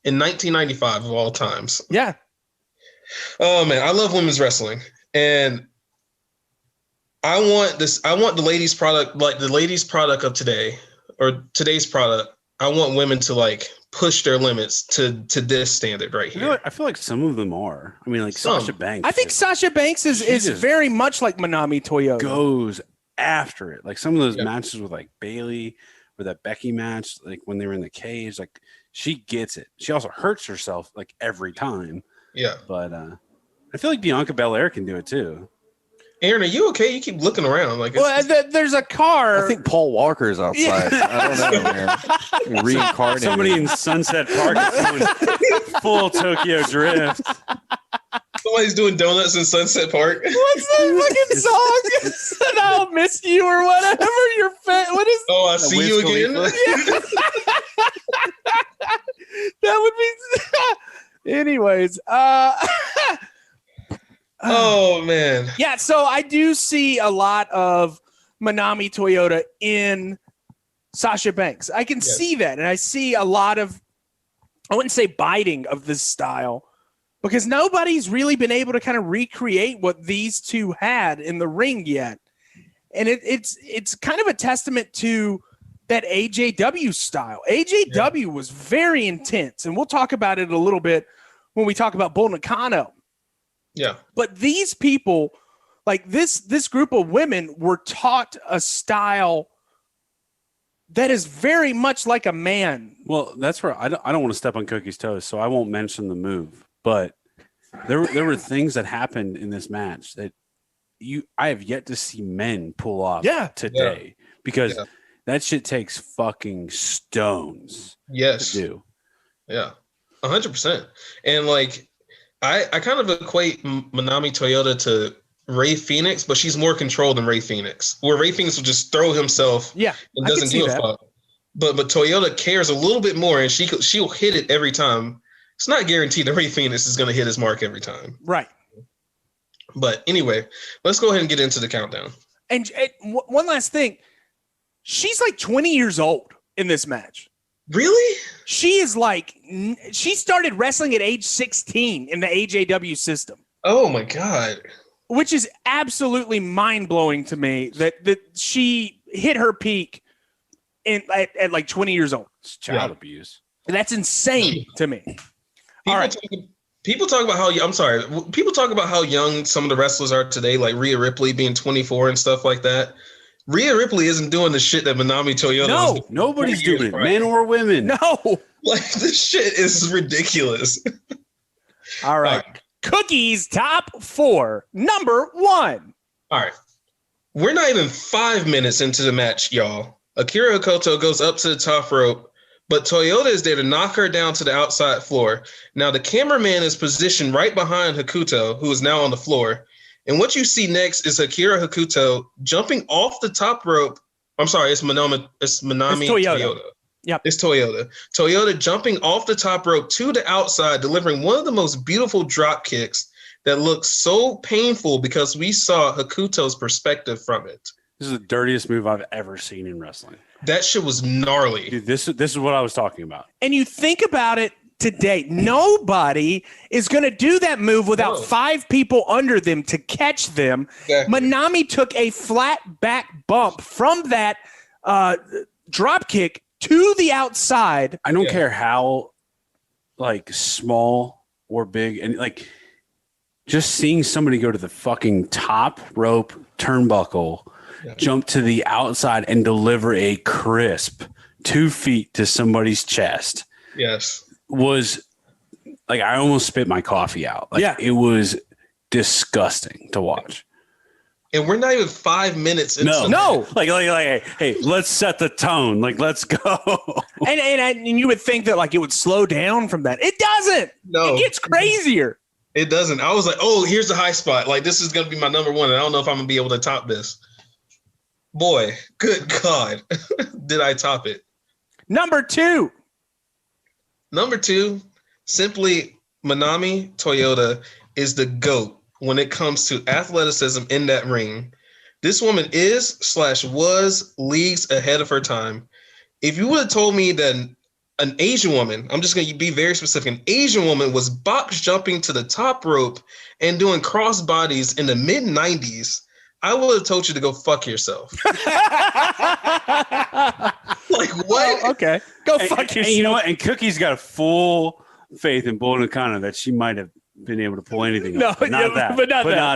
in 1995 of all times. Yeah. Oh man, I love women's wrestling, and I want the ladies' product, the ladies' product of today or today's product. I want women to push their limits to this standard right here. I feel like some of them are. I mean, Sasha Banks. I think Sasha Banks is very much like Manami Toyota. Goes after it. Some of those matches with Bailey or that Becky match, when they were in the cage, she gets it. She also hurts herself every time. Yeah. But I feel like Bianca Belair can do it too. Aaron, are you okay? You keep looking around. There's a car. I think Paul Walker's outside. I don't know, man. Reincarnated. Somebody in Sunset Park is going full Tokyo Drift. Somebody's doing donuts in Sunset Park. What's that fucking song? And I'll miss you or whatever. What is? Oh, I see you again. Yeah. That would be. Anyways, oh man. Yeah, so I do see a lot of Manami Toyota in Sasha Banks. I can see that, and I see a lot of, I wouldn't say biting of this style, because nobody's really been able to kind of recreate what these two had in the ring yet. And it's kind of a testament to that AJW style. AJW was very intense, and we'll talk about it a little bit when we talk about Bull Nakano. Yeah. But these people, this group of women, were taught a style that is very much like a man. Well, that's where I don't want to step on Cookie's toes, so I won't mention the move. But there were things that happened in this match that I have yet to see men pull off today because that shit takes fucking stones. Yes. To do. Yeah. 100%. And I kind of equate Manami Toyota to Ray Phoenix, but she's more controlled than Ray Phoenix, where Ray Phoenix will just throw himself and doesn't give a fuck. But Toyota cares a little bit more, and she'll hit it every time. It's not guaranteed that Ray Phoenix is going to hit his mark every time. Right. But anyway, let's go ahead and get into the countdown. And one last thing. She's 20 years old in this match. Really? She is she started wrestling at age 16 in the AJW system. Oh my God. Which is absolutely mind-blowing to me that she hit her peak at 20 years old. It's child abuse. That's insane to me. People talk about how young some of the wrestlers are today, like Rhea Ripley being 24 and stuff like that. Rhea Ripley isn't doing the shit that Manami Toyota was doing. Nobody's doing it, men or women. No. This shit is ridiculous. All right. Cookie's top 4. Number 1. All right. We're not even 5 minutes into the match, y'all. Akira Hokuto goes up to the top rope, but Toyota is there to knock her down to the outside floor. Now, the cameraman is positioned right behind Hokuto, who is now on the floor. And what you see next is Akira Hokuto jumping off the top rope. I'm sorry, it's Manami Toyota. Yep. It's Toyota. Toyota jumping off the top rope to the outside, delivering one of the most beautiful drop kicks that looks so painful because we saw Hokuto's perspective from it. This is the dirtiest move I've ever seen in wrestling. That shit was gnarly. Dude, this is what I was talking about. And you think about it today, nobody is going to do that move without 5 people under them to catch them. Exactly. Manami took a flat back bump from that drop kick to the outside. I don't care how small or big, and just seeing somebody go to the fucking top rope turnbuckle, jump to the outside and deliver a crisp 2 feet to somebody's chest. Yes. Was I almost spit my coffee out. It was disgusting to watch. And we're not even 5 minutes into No. Hey, let's set the tone. Let's go. And you would think that it would slow down from that. It doesn't. No. It gets crazier. It doesn't. I was like, oh, here's the high spot. This is going to be my number 1. And I don't know if I'm going to be able to top this. Boy, good God. Did I top it? Number 2. Number 2, Simply, Manami Toyota is the GOAT when it comes to athleticism in that ring. This woman is/was leagues ahead of her time. If you would have told me that an Asian woman, I'm just going to be very specific, an Asian woman was box jumping to the top rope and doing cross bodies in the mid-90s, I would have told you to go fuck yourself. Like, what? Oh, okay. Go fuck yourself. And you know what? And Cookie's got a full faith in Bull Nakano that she might have been able to pull anything off. But not that.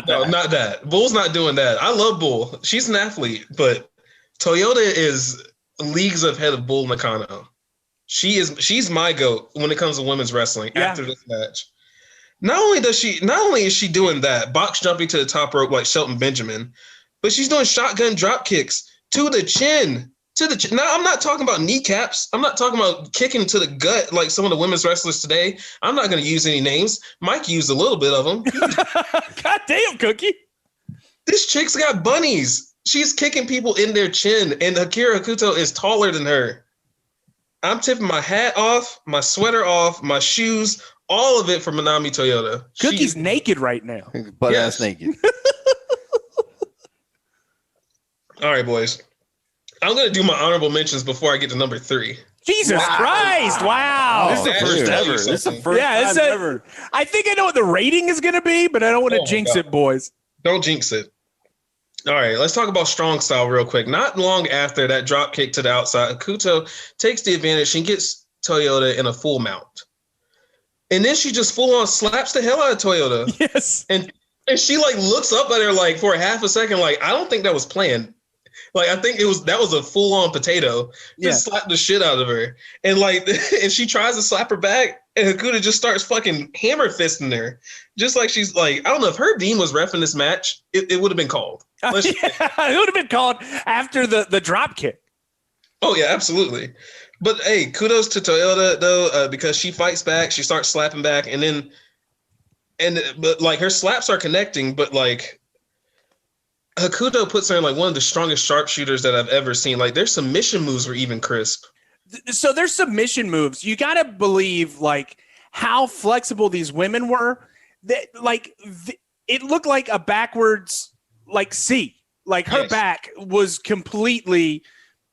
No, not that. Bull's not doing that. I love Bull. She's an athlete, but Toyota is leagues ahead of Bull Nakano. She's my GOAT when it comes to women's wrestling after this match. Not only is she doing that, box jumping to the top rope like Shelton Benjamin, but she's doing shotgun drop kicks to the chin. Now, I'm not talking about kneecaps. I'm not talking about kicking to the gut like some of the women's wrestlers today. I'm not going to use any names. Mike used a little bit of them. God damn, Cookie. This chick's got bunnies. She's kicking people in their chin, and Akira Hokuto is taller than her. I'm tipping my hat off, my sweater off, my shoes, all of it for Manami Toyota. Cookie's naked right now. Butt ass naked. All right, boys. I'm going to do my honorable mentions before I get to number 3. Jesus Christ. Wow. This is the first ever. This is the first time ever. I think I know what the rating is going to be, but I don't want to jinx it, boys. Don't jinx it. All right, let's talk about strong style real quick. Not long after that drop kick to the outside, Hokuto takes the advantage and gets Toyota in a full mount. And then she just full on slaps the hell out of Toyota. Yes. And she like looks up at her like for a half a second, like, I don't think that was planned. Like, I think that was a full on potato. Just slapped the shit out of her. And like, and she tries to slap her back, and Hokuto just starts fucking hammer fisting her. Just like she's like, I don't know if Herb Dean was reffing this match, it would have been called. It would have been called after the drop kick. Oh yeah, absolutely. But hey, kudos to Toyota though, because she fights back, she starts slapping back, but like her slaps are connecting, but like Hokuto puts her in like one of the strongest sharpshooters that I've ever seen. Like their submission moves were even crisp. So their submission moves, you got to believe like how flexible these women were. That it looked like a backwards like C. Like her back was completely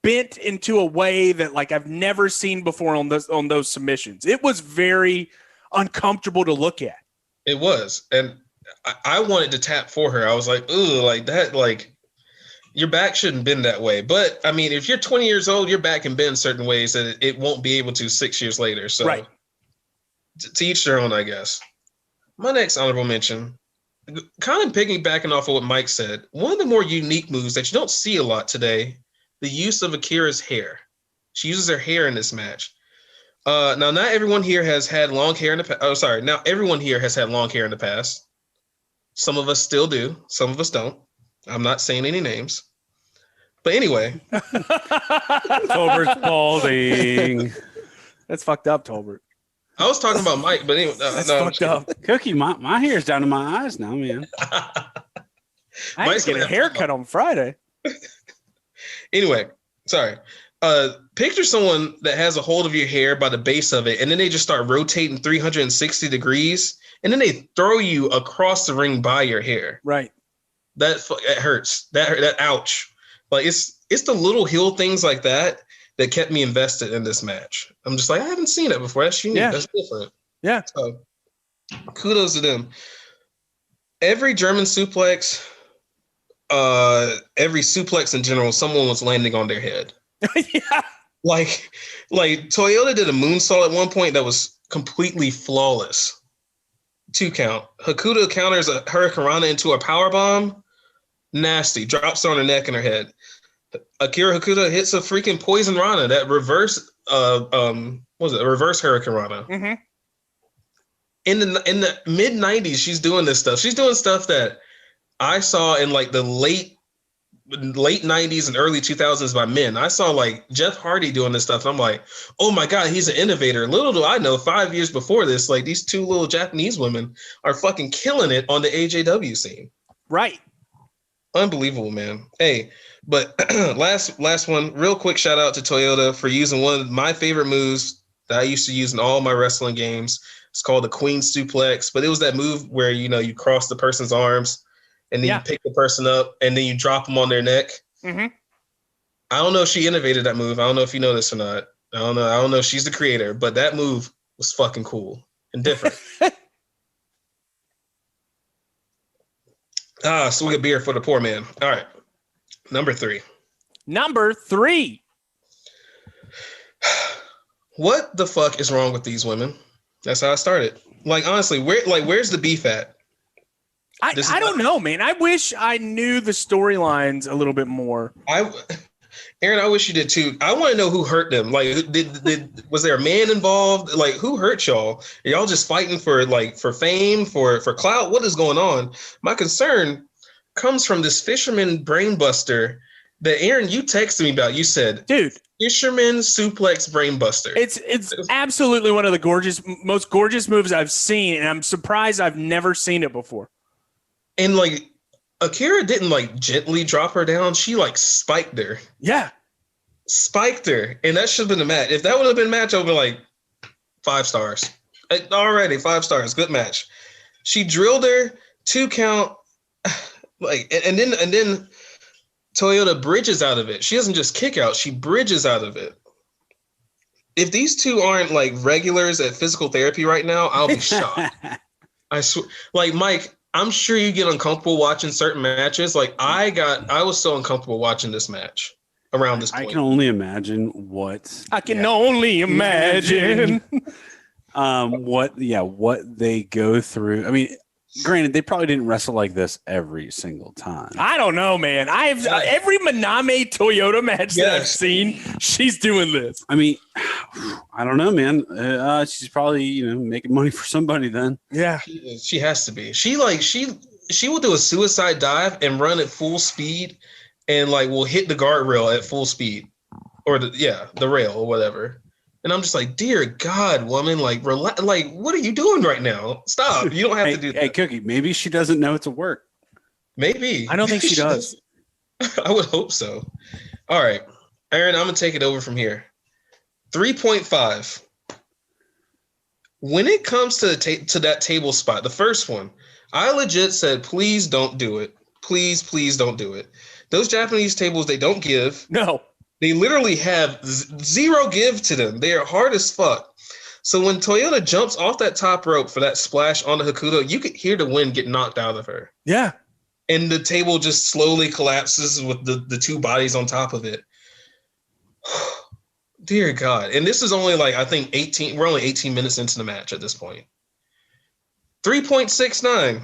bent into a way that like I've never seen before on those submissions. It was very uncomfortable to look at. It was, and I wanted to tap for her. I was like, ooh, like that, like your back shouldn't bend that way. But I mean, if you're 20 years old, your back can bend certain ways that it won't be able to 6 years later. So right. To each their own, I guess. My next honorable mention, kind of piggybacking off of what Mike said, one of the more unique moves that you don't see a lot today, the use of Akira's hair. She uses her hair in this match. Now, not everyone here has had long hair in the past. Oh, sorry. Now, everyone here has had long hair in the past. Some of us still do. Some of us don't. I'm not saying any names. But anyway. Tolbert's balding. That's fucked up, Tolbert. I was talking about Mike, but anyway. That's fucked up. Cookie, my hair's down to my eyes now, man. I had to get a haircut on Friday. Anyway, sorry. Picture someone that has a hold of your hair by the base of it, and then they just start rotating 360 degrees, and then they throw you across the ring by your hair. Right. That hurts. That ouch. Like it's the little heel things like that kept me invested in this match. I'm just like, I haven't seen that before. That's unique. Yeah. That's different. Yeah. So kudos to them. Every German suplex, every suplex in general, someone was landing on their head. Yeah. Like Toyota did a moonsault at one point that was completely flawless. 2 count. Hokuto counters a Hurricanrana into a powerbomb. Nasty. Drops her on her neck and her head. Akira Hokuto hits a freaking poison Rana, that reverse reverse Hurricanrana. Mm-hmm. In the mid 90s, she's doing this stuff. She's doing stuff that I saw in like the late 90s and early 2000s by men. I saw like Jeff Hardy doing this stuff. I'm like, oh my God, he's an innovator. Little do I know, 5 years before this, like these 2 little Japanese women are fucking killing it on the AJW scene. Right. Unbelievable, man. Hey, but last one, real quick shout out to Toyota for using one of my favorite moves that I used to use in all my wrestling games. It's called the Queen Suplex, but it was that move where, you cross the person's arms and then you pick the person up and then you drop them on their neck. Mm-hmm. I don't know if she innovated that move. I don't know if you know this or not. I don't know if she's the creator, but that move was fucking cool and different. Swig of beer for the poor man. All right. Number 3. What the fuck is wrong with these women? That's how I started. Like, honestly, where's the beef at? I don't know, man. I wish I knew the storylines a little bit more. Aaron, I wish you did too. I want to know who hurt them. Like, was there a man involved? Like, who hurt y'all? Are y'all just fighting for fame, for clout? What is going on? My concern comes from this fisherman brainbuster that Aaron, you texted me about. You said, dude, fisherman suplex brainbuster. It's absolutely one of the most gorgeous moves I've seen, and I'm surprised I've never seen it before. And like, Akira didn't like gently drop her down. She like spiked her. Yeah. Spiked her. And that should have been the match. If that would have been a match, I would be like 5 stars. Already 5 stars. Good match. She drilled her 2 count. Like, and then Toyota bridges out of it. She doesn't just kick out. She bridges out of it. If these two aren't like regulars at physical therapy right now, I'll be shocked. I swear. Like, Mike, I'm sure you get uncomfortable watching certain matches. Like I was so uncomfortable watching this match around this point. I can only imagine what. I can only imagine what they go through. I mean, granted, they probably didn't wrestle like this every single time. I don't know, man. I've every Manami Toyota match that I've seen, she's doing this. I mean, I don't know, man. She's probably making money for somebody then. Yeah, she has to be. She will do a suicide dive and run at full speed, and like will hit the guardrail at full speed, or the rail or whatever. And I'm just like, dear God, woman, like, relax, like, what are you doing right now? Stop. You don't have to do that. Hey, Cookie, maybe she doesn't know it's a work. Maybe. I don't think she does. I would hope so. All right. Aaron, I'm going to take it over from here. 3.5. When it comes to to that table spot, the first one, I legit said, please don't do it. Please, please don't do it. Those Japanese tables, they don't give. No. They literally have zero give to them. They are hard as fuck. So when Toyota jumps off that top rope for that splash on the Hokuto, you could hear the wind get knocked out of her. Yeah. And the table just slowly collapses with the 2 bodies on top of it. Dear God. And this is only like, I think 18. We're only 18 minutes into the match at this point. 3.69.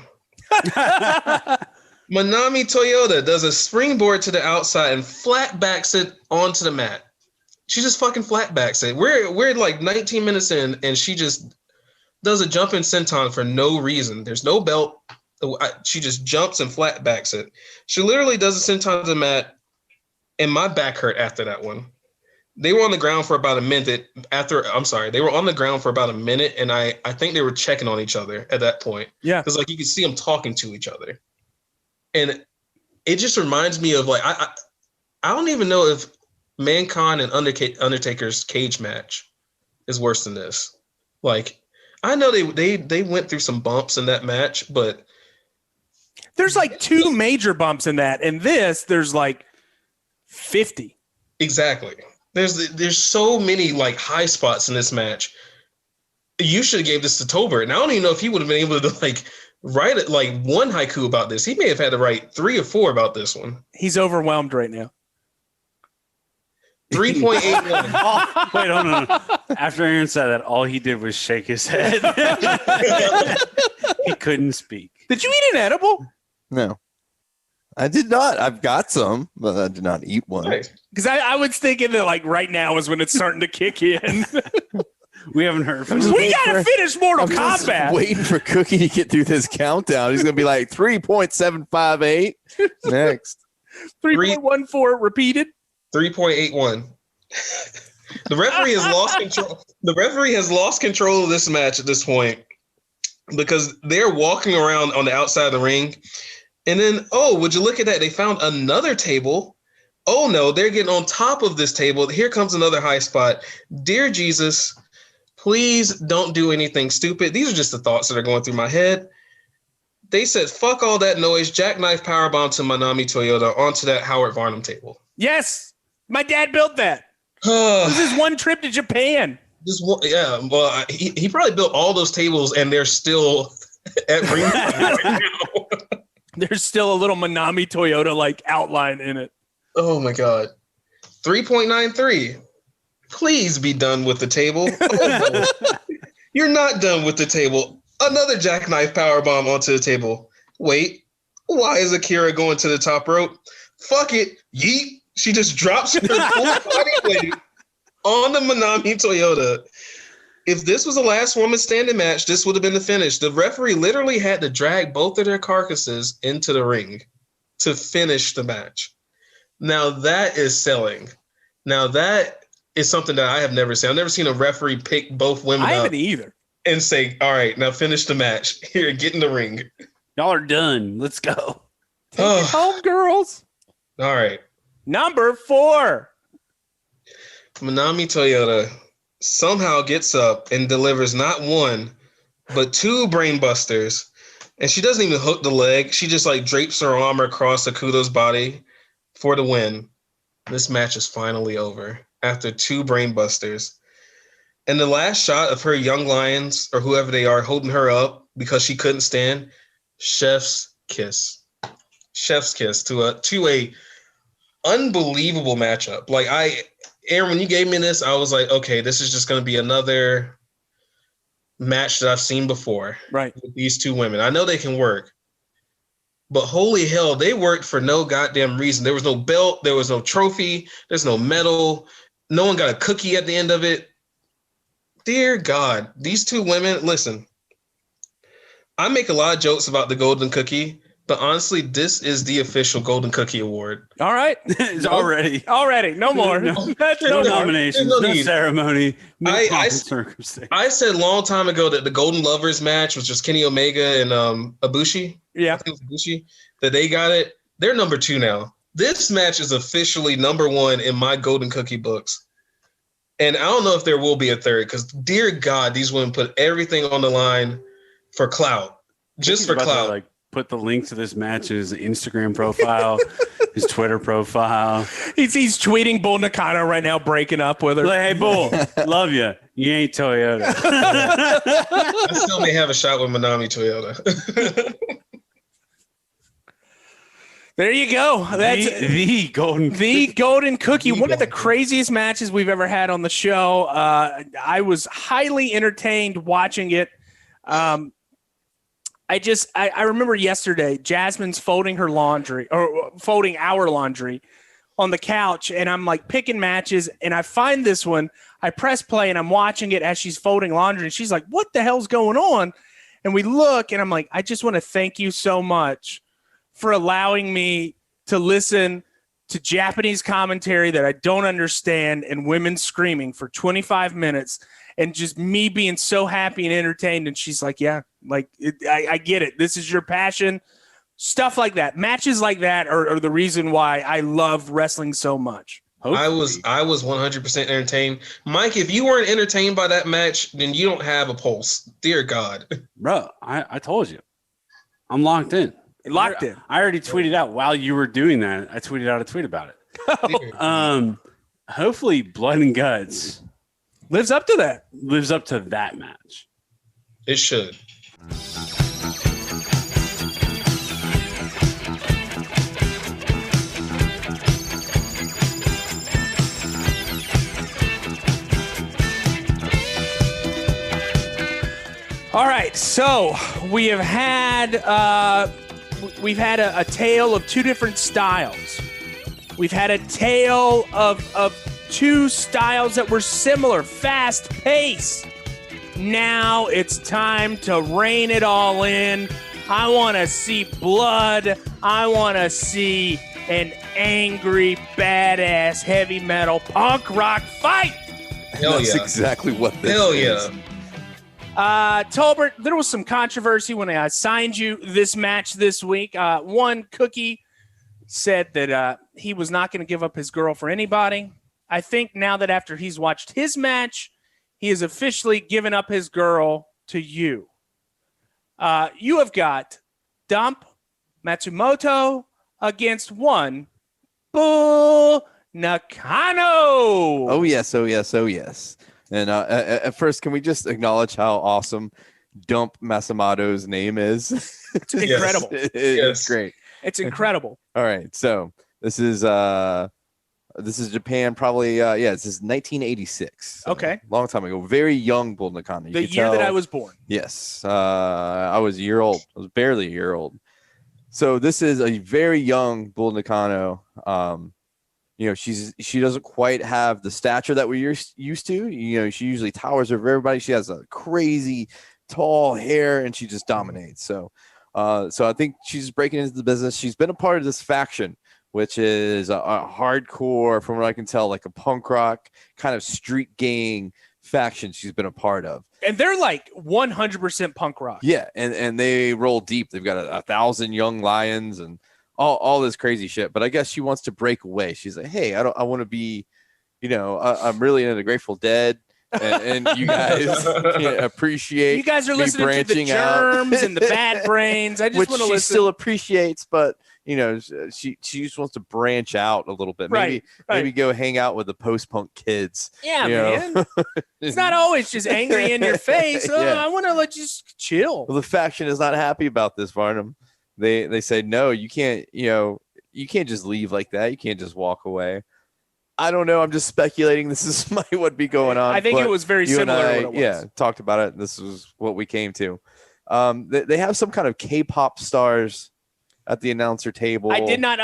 Manami Toyota does a springboard to the outside and flat backs it onto the mat. She just fucking flat backs it. We're like 19 minutes in, and she just does a jumping senton for no reason. There's no belt. She just jumps and flat backs it. She literally does a senton to the mat, and my back hurt after that one. They were on the ground for about a minute they were on the ground for about a minute, and I think they were checking on each other at that point. Yeah. Because like you could see them talking to each other. And it just reminds me of like I don't even know if Mankind and Undertaker's cage match is worse than this. Like I know they went through some bumps in that match, but there's like 2 major bumps in that. And there's like 50. Exactly. There's so many like high spots in this match. You should have gave this to Tolbert, and I don't even know if he would have been able to like write it like 1 haiku about this. He may have had to write 3 or 4 about this one. He's overwhelmed right now. 3.81. Wait, hold on. After Aaron said that, all he did was shake his head. He couldn't speak. Did you eat an edible? No. I did not. I've got some, but I did not eat one. Because I was thinking that like right now is when it's starting to kick in. We haven't heard from We got to finish Mortal Kombat. Waiting for Cookie to get through this countdown. He's going to be like 3.758 next. 3.14 repeated. 3.81. The referee has lost control. The referee has lost control of this match at this point because they're walking around on the outside of the ring. And then, would you look at that? They found another table. Oh, no, they're getting on top of this table. Here comes another high spot. Dear Jesus, Please don't do anything stupid. These are just the thoughts that are going through my head. They said, fuck all that noise, jackknife powerbomb to Manami Toyota onto that Howard Varnum table. Yes. My dad built that. This is one trip to Japan. Yeah, well, he probably built all those tables and they're still at ringside right now. There's still a little Manami Toyota like outline in it. Oh my God. 3.93. Please be done with the table. Oh, no. You're not done with the table. Another jackknife powerbomb onto the table. Wait, why is Akira going to the top rope? Fuck it. Yeet. She just drops her full body weight on the Manami Toyota. If this was a last woman standing match, this would have been the finish. The referee literally had to drag both of their carcasses into the ring to finish the match. Now that is selling. Now that is something that I have never seen. I've never seen a referee pick both women up. I haven't either. And say, all right, now finish the match. Here, get in the ring. Y'all are done. Let's go. Take it home, girls. All right. Number 4. Manami Toyota somehow gets up and delivers not one, but 2 brainbusters. And she doesn't even hook the leg. She just like drapes her arm across Hokuto's body for the win. This match is finally over after 2 brainbusters. And the last shot of her young lions or whoever they are holding her up because she couldn't stand, chef's kiss. Chef's kiss to a unbelievable matchup. Like Aaron, when you gave me this, I was like, okay, this is just going to be another match that I've seen before. Right. With these 2 women. I know they can work, but holy hell, they worked for no goddamn reason. There was no belt. There was no trophy. There's no medal. No one got a cookie at the end of it. Dear God, these 2 women, listen, I make a lot of jokes about the golden cookie, but honestly, this is the official golden cookie award. All right. It's already. No more. No nominations, no ceremony, no circumstance. I said a long time ago that the Golden Lovers match was just Kenny Omega and Ibushi. Yeah. I think it was Ibushi, that they got it. They're number 2 now. This match is officially number 1 in my golden cookie books. And I don't know if there will be a third because, dear God, these women put everything on the line for clout. Just for clout. Like, put the link to this match in his Instagram profile, his Twitter profile. He's tweeting Bull Nakano right now, breaking up with her. Like, hey, Bull, love you. You ain't Toyota. I still may have a shot with Manami Toyota. There you go. That's the golden cookie. One of the craziest matches we've ever had on the show. I was highly entertained watching it. I remember yesterday, Jasmine's folding her laundry or folding our laundry on the couch, and I'm like picking matches, and I find this one. I press play, and I'm watching it as she's folding laundry, and she's like, "What the hell's going on?" And we look, and I'm like, "I just want to thank you so much for allowing me to listen to Japanese commentary that I don't understand and women screaming for 25 minutes and just me being so happy and entertained." And she's like, "Yeah, like I get it. This is your passion." Stuff like that. Matches like that are the reason why I love wrestling so much. Hopefully. I was 100% entertained. Mike, if you weren't entertained by that match, then you don't have a pulse. Dear God. Bro, I told you. I'm locked in. Locked in. I already tweeted out while you were doing that. I tweeted out a tweet about it. Hopefully Blood and Guts lives up to that. Lives up to that match. It should. All right, so we have had a tale of 2 different styles. We've had a tale of 2 styles that were similar, fast pace. Now it's time to rein it all in. I want to see blood. I want to see an angry, badass, heavy metal punk rock fight. Hell That's yeah. exactly what this Hell is. yeah. Tolbert, there was some controversy when I assigned you this match this week. One, Cookie said that he was not going to give up his girl for anybody. I think now that after he's watched his match, he has officially given up his girl to you. You have got Dump Matsumoto against one Bull Nakano. Oh yes. And at first, can we just acknowledge how awesome Dump Matsumoto's name is? It's incredible. It's great. It's incredible. All right, so this is Japan, probably. This is 1986. So okay, long time ago. Very young Bull Nakano. The year that I was born. Yes, I was a year old. I was barely a year old. So this is a very young Bull Nakano. She doesn't quite have the stature that we're used to. She usually towers over everybody. She has a crazy tall hair, and she just dominates. So I think she's breaking into the business. She's been a part of this faction, which is a hardcore, from what I can tell, like a punk rock kind of street gang faction she's been a part of. And they're like 100% punk rock. Yeah, and they roll deep. They've got 1,000 young lions and all this crazy shit. But I guess she wants to break away. She's like, hey, I want to be, I'm really into the Grateful Dead. And you guys appreciate. You guys are listening to the Germs and the Bad Brains. I just want to listen. Which she still appreciates, but she just wants to branch out a little bit. Maybe go hang out with the post-punk kids. Yeah, man. It's not always just angry in your face. I want to just chill. Well, the faction is not happy about this, Varnum. They say no, you can't. You can't just leave like that. You can't just walk away. I don't know. I'm just speculating. This might what be going on. I think it was very similar to what it was. Yeah, talked about it. This was what we came to. They have some kind of K-pop stars at the announcer table. I did not.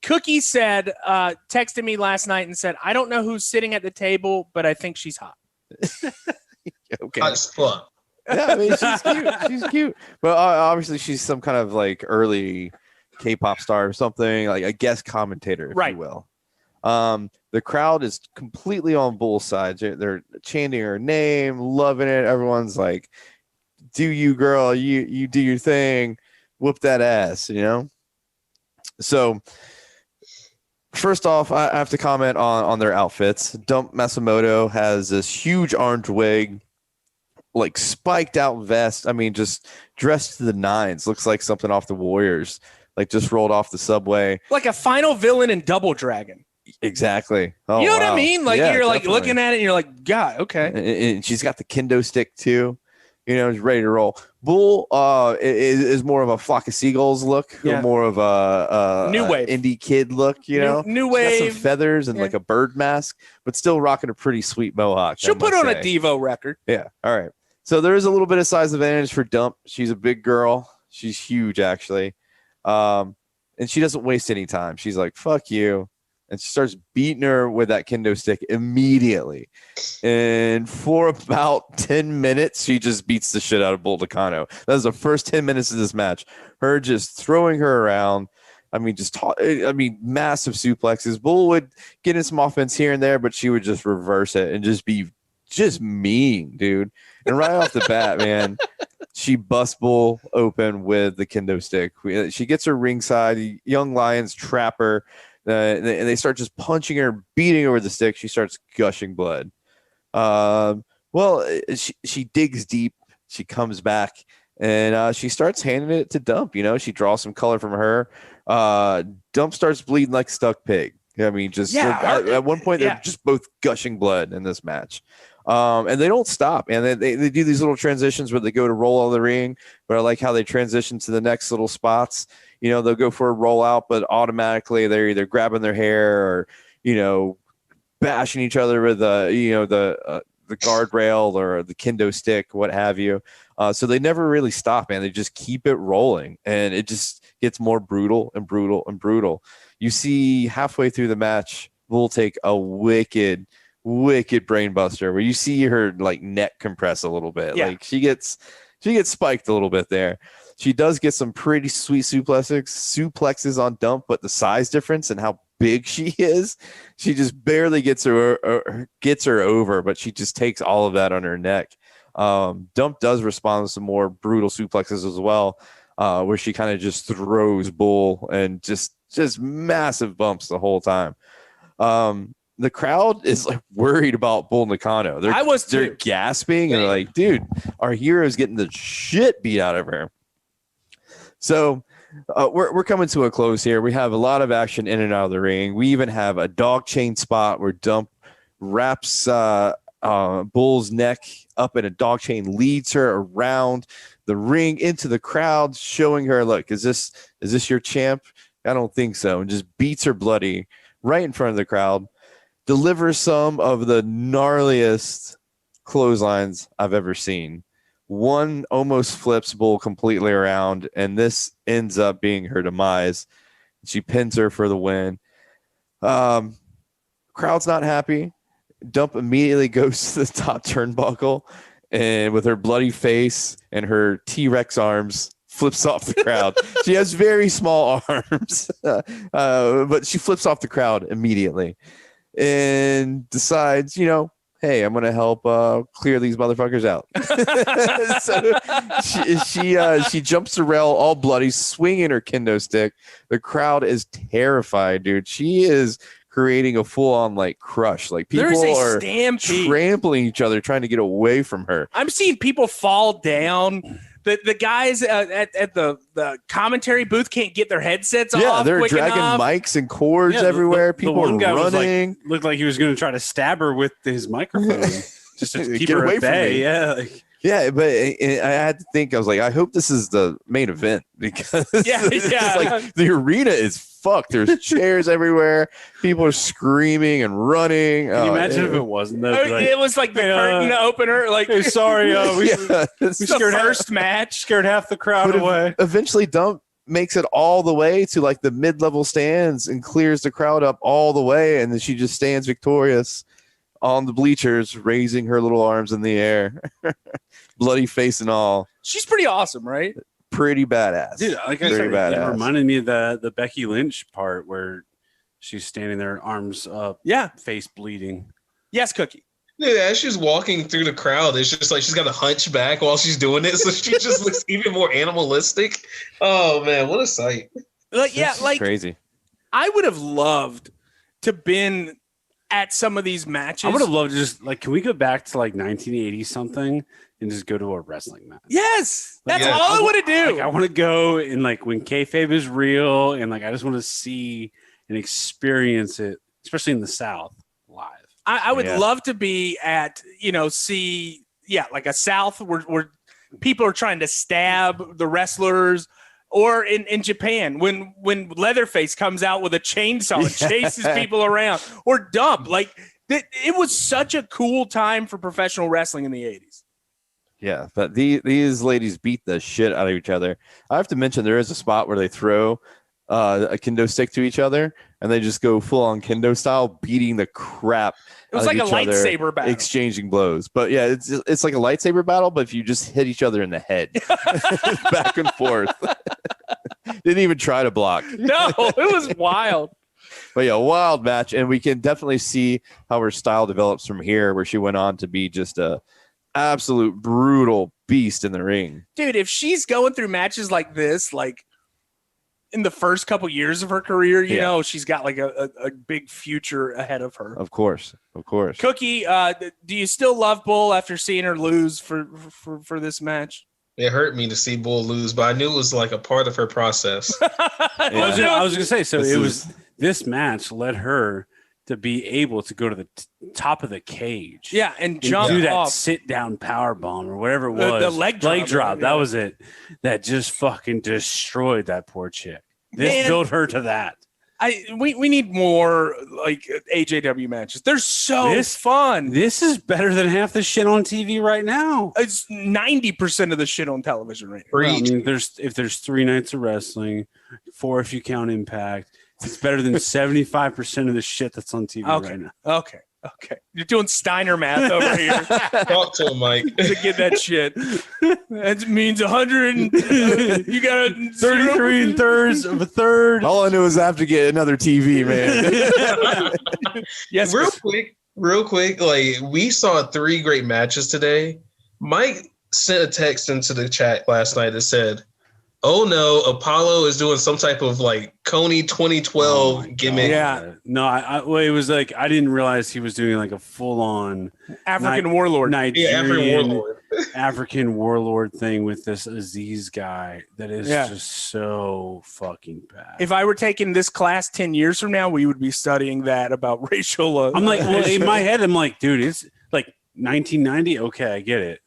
Cookie said, texted me last night and said, I don't know who's sitting at the table, but I think she's hot. Okay. Hot as fuck. Yeah, I mean, she's cute. She's cute. But obviously, she's some kind of like early K-pop star or something, like a guest commentator, if you will. The crowd is completely on Bull's side. They're chanting her name, loving it. Everyone's like, do you, girl, you do your thing, whoop that ass, So first off, I have to comment on their outfits. Dump Matsumoto has this huge orange wig, like spiked out vest. I mean, just dressed to the nines. Looks like something off the Warriors, like just rolled off the subway. Like a final villain in Double Dragon. Exactly. Oh, you know what I mean? Like you're like definitely looking at it and you're like, God, okay. And she's got the kendo stick too. She's ready to roll. Bull is more of a flock of seagulls look, or more of a new wave indie kid look. New wave. She's got some feathers and like a bird mask, but still rocking a pretty sweet mohawk. She'll put on a Devo record. Yeah. All right. So there is a little bit of size advantage for Dump. She's a big girl. She's huge, actually. And she doesn't waste any time. She's like, fuck you. And she starts beating her with that kendo stick immediately. And for about 10 minutes, she just beats the shit out of Bull Nakano. That was the first 10 minutes of this match. Her just throwing her around. I mean, massive suplexes. Bull would get in some offense here and there, but she would just reverse it and just be just mean, dude. And right off the bat, man, she busts Bull open with the kendo stick. She gets her ringside. The young lions trap her. And they start just punching her, beating her with the stick. She starts gushing blood. She digs deep. She comes back and she starts handing it to Dump. She draws some color from her. Dump starts bleeding like a stuck pig. I mean, at one point they're just both gushing blood in this match. And they don't stop, and they do these little transitions where they go to roll out of the ring, but I like how they transition to the next little spots. They'll go for a rollout, but automatically they're either grabbing their hair or bashing each other with the guardrail or the kendo stick, what have you. So they never really stop, man. They just keep it rolling, and it just gets more brutal and brutal and brutal. You see halfway through the match, we'll take a wicked brain buster where you see her like neck compress a little bit. Yeah. Like she gets spiked a little bit there. She does get some pretty sweet suplexes on Dump, but the size difference and how big she is, she just barely gets her over, but she just takes all of that on her neck. Dump does respond to some more brutal suplexes as well, where she kind of just throws Bull and just massive bumps the whole time. the crowd is like worried about Bull Nakano. They're gasping and they're like, dude, our hero's getting the shit beat out of her. So we're coming to a close here. We have a lot of action in and out of the ring. We even have a dog chain spot where Dump wraps Bull's neck up in a dog chain, leads her around the ring into the crowd, showing her, look, is this your champ? I don't think so. And just beats her bloody right in front of the crowd. Delivers some of the gnarliest clotheslines I've ever seen. One almost flips Bull completely around, and this ends up being her demise. She pins her for the win. Crowd's not happy. Dump immediately goes to the top turnbuckle, and with her bloody face and her T-Rex arms, flips off the crowd. She has very small arms, but she flips off the crowd immediately and decides, hey, I'm going to help clear these motherfuckers out. So she jumps the rail all bloody, swinging her kendo stick. The crowd is terrified, dude. She is creating a full-on crush. People are trampling each other, trying to get away from her. I'm seeing people fall down. The guys at the commentary booth can't get their headsets off. Yeah, they're dragging mics and cords everywhere. People are running. Looked like he was going to try to stab her with his microphone just to keep her away at bay. Yeah. Yeah, but I had to think. I was like, I hope this is the main event because the arena is fucked. There's chairs everywhere. People are screaming and running. Can you imagine if it wasn't? It was like the curtain opener. Hey, sorry, we scared first match. Scared half the crowd away. Eventually, Dump makes it all the way to the mid-level stands and clears the crowd up all the way, and then she just stands victorious on the bleachers, raising her little arms in the air, bloody face and all. She's pretty awesome, right? Pretty badass. Dude, like I said, it reminded me of the Becky Lynch part where she's standing there, arms up, face bleeding. Yes, Cookie. Dude, as she's walking through the crowd, it's just like she's got a hunchback while she's doing it, so she just looks even more animalistic. Oh man, what a sight! Crazy. I would have loved to been at some of these matches. I would have loved to just can we go back to 1980 something and just go to a wrestling match? Yes, that's all I want to do. I want to go and when kayfabe is real, and I just want to see and experience it, especially in the South live. I would love to be at see a South where people are trying to stab the wrestlers. Or in Japan, when Leatherface comes out with a chainsaw and chases people around, or Dump, it was such a cool time for professional wrestling in the 80s. Yeah, but these ladies beat the shit out of each other. I have to mention there is a spot where they throw a kendo stick to each other, and they just go full on kendo style, beating the crap. It was like a lightsaber battle, exchanging blows. But yeah, it's like a lightsaber battle, but if you just hit each other in the head, back and forth. Didn't even try to block. No, it was wild. But yeah, wild match, and we can definitely see how her style develops from here, where she went on to be just a absolute brutal beast in the ring. Dude, if she's going through matches like this, in the first couple years of her career, you know, she's got a big future ahead of her. Of course. Cookie, do you still love Bull after seeing her lose for this match? It hurt me to see Bull lose, but I knew it was a part of her process. I was going to say, this match led her to be able to go to the top of the cage. Yeah, and jump do that off. sit down power bomb or whatever it was. The leg drop. That was it. That just fucking destroyed that poor chick. This built her to that. We need more AJW matches. They're so fun. This is better than half the shit on TV right now. It's 90% of the shit on television right now. Well, I mean, if there's 3 nights of wrestling, 4 if you count Impact, it's better than 75% of the shit that's on TV right now. Okay. You're doing Steiner math over here. Talk to him, Mike. To get that shit. That means 100 and you got 33 and thirds of a third. All I knew is I have to get another TV, man. Yes. Real quick, we saw 3 great matches today. Mike sent a text into the chat last night that said, oh no, Apollo is doing some type of like Coney 2012 gimmick. Yeah. No, well, it was like I didn't realize he was doing like a full-on African warlord, Nigerian African warlord thing with this Aziz guy that is just so fucking bad. If I were taking this class 10 years from now, we would be studying that about racial. I'm like, well, in my head, I'm like, dude, it's like 1990. Okay, I get it.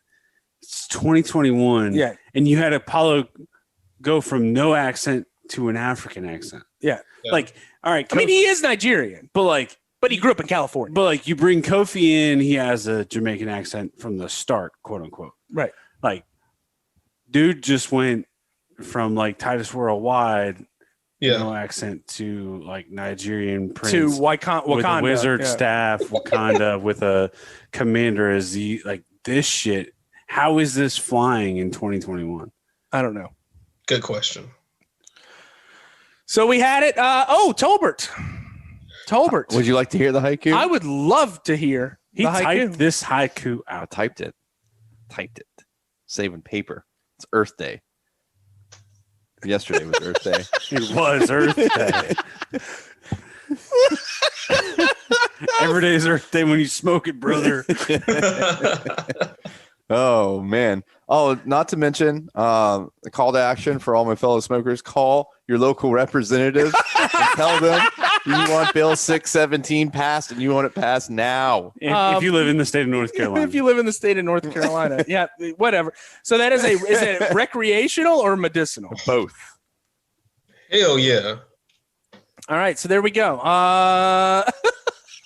It's 2021. Yeah, and you had Apollo go from no accent to an African accent. Yeah. Like, all right. I mean, he is Nigerian, but he grew up in California. But like, you bring Kofi in, he has a Jamaican accent from the start, quote unquote. Right. Like, dude just went from like Titus Worldwide, no accent, to like Nigerian prince to Wakanda with a wizard staff, Wakanda with a commander as like this shit. How is this flying in 2021? I don't know. Good question. So we had it. Tolbert. Would you like to hear the HighKu? I would love to hear. He typed this HighKu out. I typed it. Saving paper. It's Earth Day. Yesterday was Earth Day. It was Earth Day. Every day is Earth Day when you smoke it, brother. Oh, man. Oh, not to mention the call to action for all my fellow smokers. Call your local representative and tell them you want Bill 617 passed and you want it passed now. If you live in the state of North Carolina. If you live in the state of North Carolina. Yeah, whatever. So that is it recreational or medicinal? Both. Hell yeah. All right, so there we go.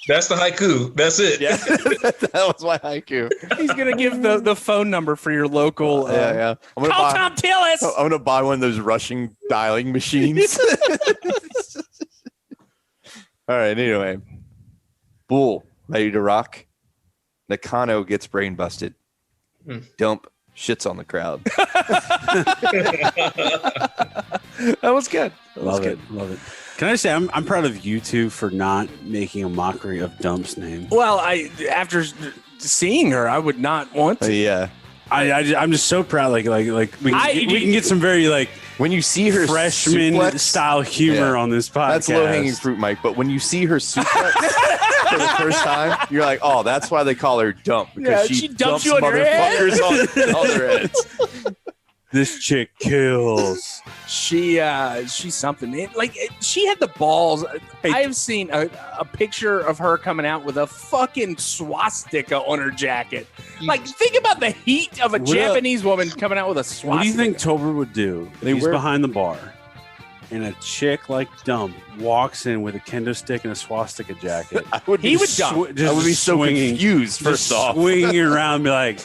That's the HighKu. That's it. Yeah, that was my HighKu. He's gonna give the phone number for your local. I'm gonna call Tom Tillis. I'm gonna buy one of those rushing dialing machines. All right. Anyway, Bull ready to rock. Nakano gets brain busted. Dump shits on the crowd. That was good. Love it. Can I say I'm proud of you two for not making a mockery of Dump's name? Well, after seeing her, I would not want to. Yeah, I'm just so proud. Like we can get some very like when you see her freshman suplex, style humor on this podcast. That's low hanging fruit, Mike. But when you see her suplex for the first time, you're like, oh, that's why they call her Dump, because she dumps you on your head. on their heads. This chick kills. She's something. She had the balls. I have seen a picture of her coming out with a fucking swastika on her jacket. Like, think about the heat of a Japanese woman coming out with a swastika. What do you think Tolbert would do if he's behind the bar and a chick like Dump walks in with a kendo stick and a swastika jacket? I would be so confused. First off, swinging around, and be like,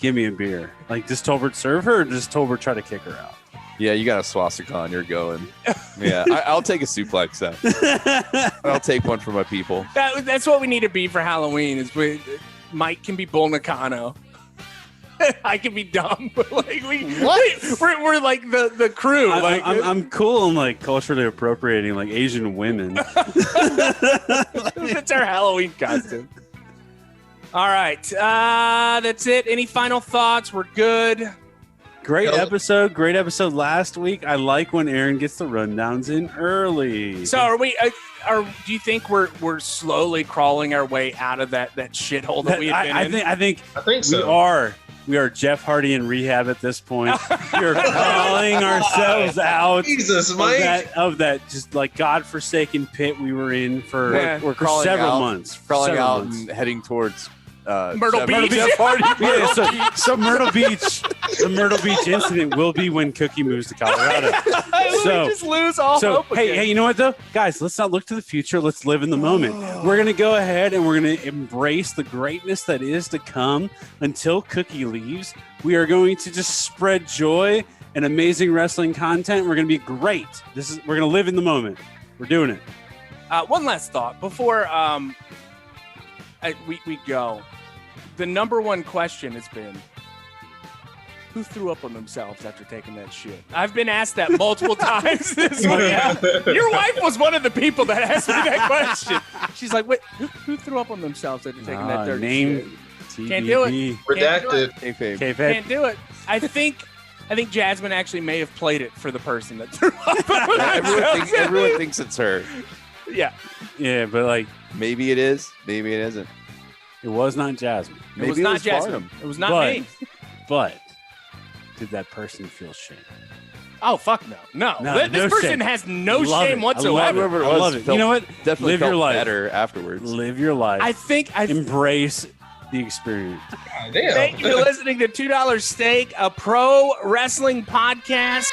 "Give me a beer." Like, does Tolbert serve her, or does Tolbert try to kick her out? Yeah, you got a swastika on. You're going. Yeah, I'll take a suplex though. I'll take one for my people. That's what we need to be for Halloween. Mike can be Bull Nakano. I can be Dumb. Like we're like the crew. I'm cool and like culturally appropriating like Asian women. That's our Halloween costume. All right, that's it. Any final thoughts? We're good. Great episode last week. I like when Aaron gets the rundowns in early. So are we? Do you think we're slowly crawling our way out of that shithole that we had been in? I think so. We are Jeff Hardy in rehab at this point. We are crawling ourselves out of that just like godforsaken pit we were in for several months. Crawling out and heading towards Myrtle Beach. So Myrtle Beach, the Myrtle Beach incident will be when Cookie moves to Colorado. So we just lose all hope. Hey, you know what though, guys? Let's not look to the future. Let's live in the moment. We're gonna go ahead and we're gonna embrace the greatness that is to come until Cookie leaves. We are going to just spread joy and amazing wrestling content. We're gonna be great. We're gonna live in the moment. We're doing it. One last thought before we go. The number one question has been, who threw up on themselves after taking that shit? I've been asked that multiple times this week. Your wife was one of the people that asked me that question. She's like, wait, who threw up on themselves after taking that dirty shit? TBD. Can't do it. Redacted. Can't do it. I think I think Jasmine actually may have played it for the person that threw up. Everyone thinks it's her. Yeah. Yeah, but like maybe it is, maybe it isn't. It was not Jasmine. It was not Jasmine. It was not me. But did that person feel shame? Oh, fuck no. This person shame. has no shame whatsoever. I love it. You know what? Definitely live your life better afterwards. Live your life. I think embrace the experience. Damn. Thank you for listening to $2 Steak, a pro wrestling podcast.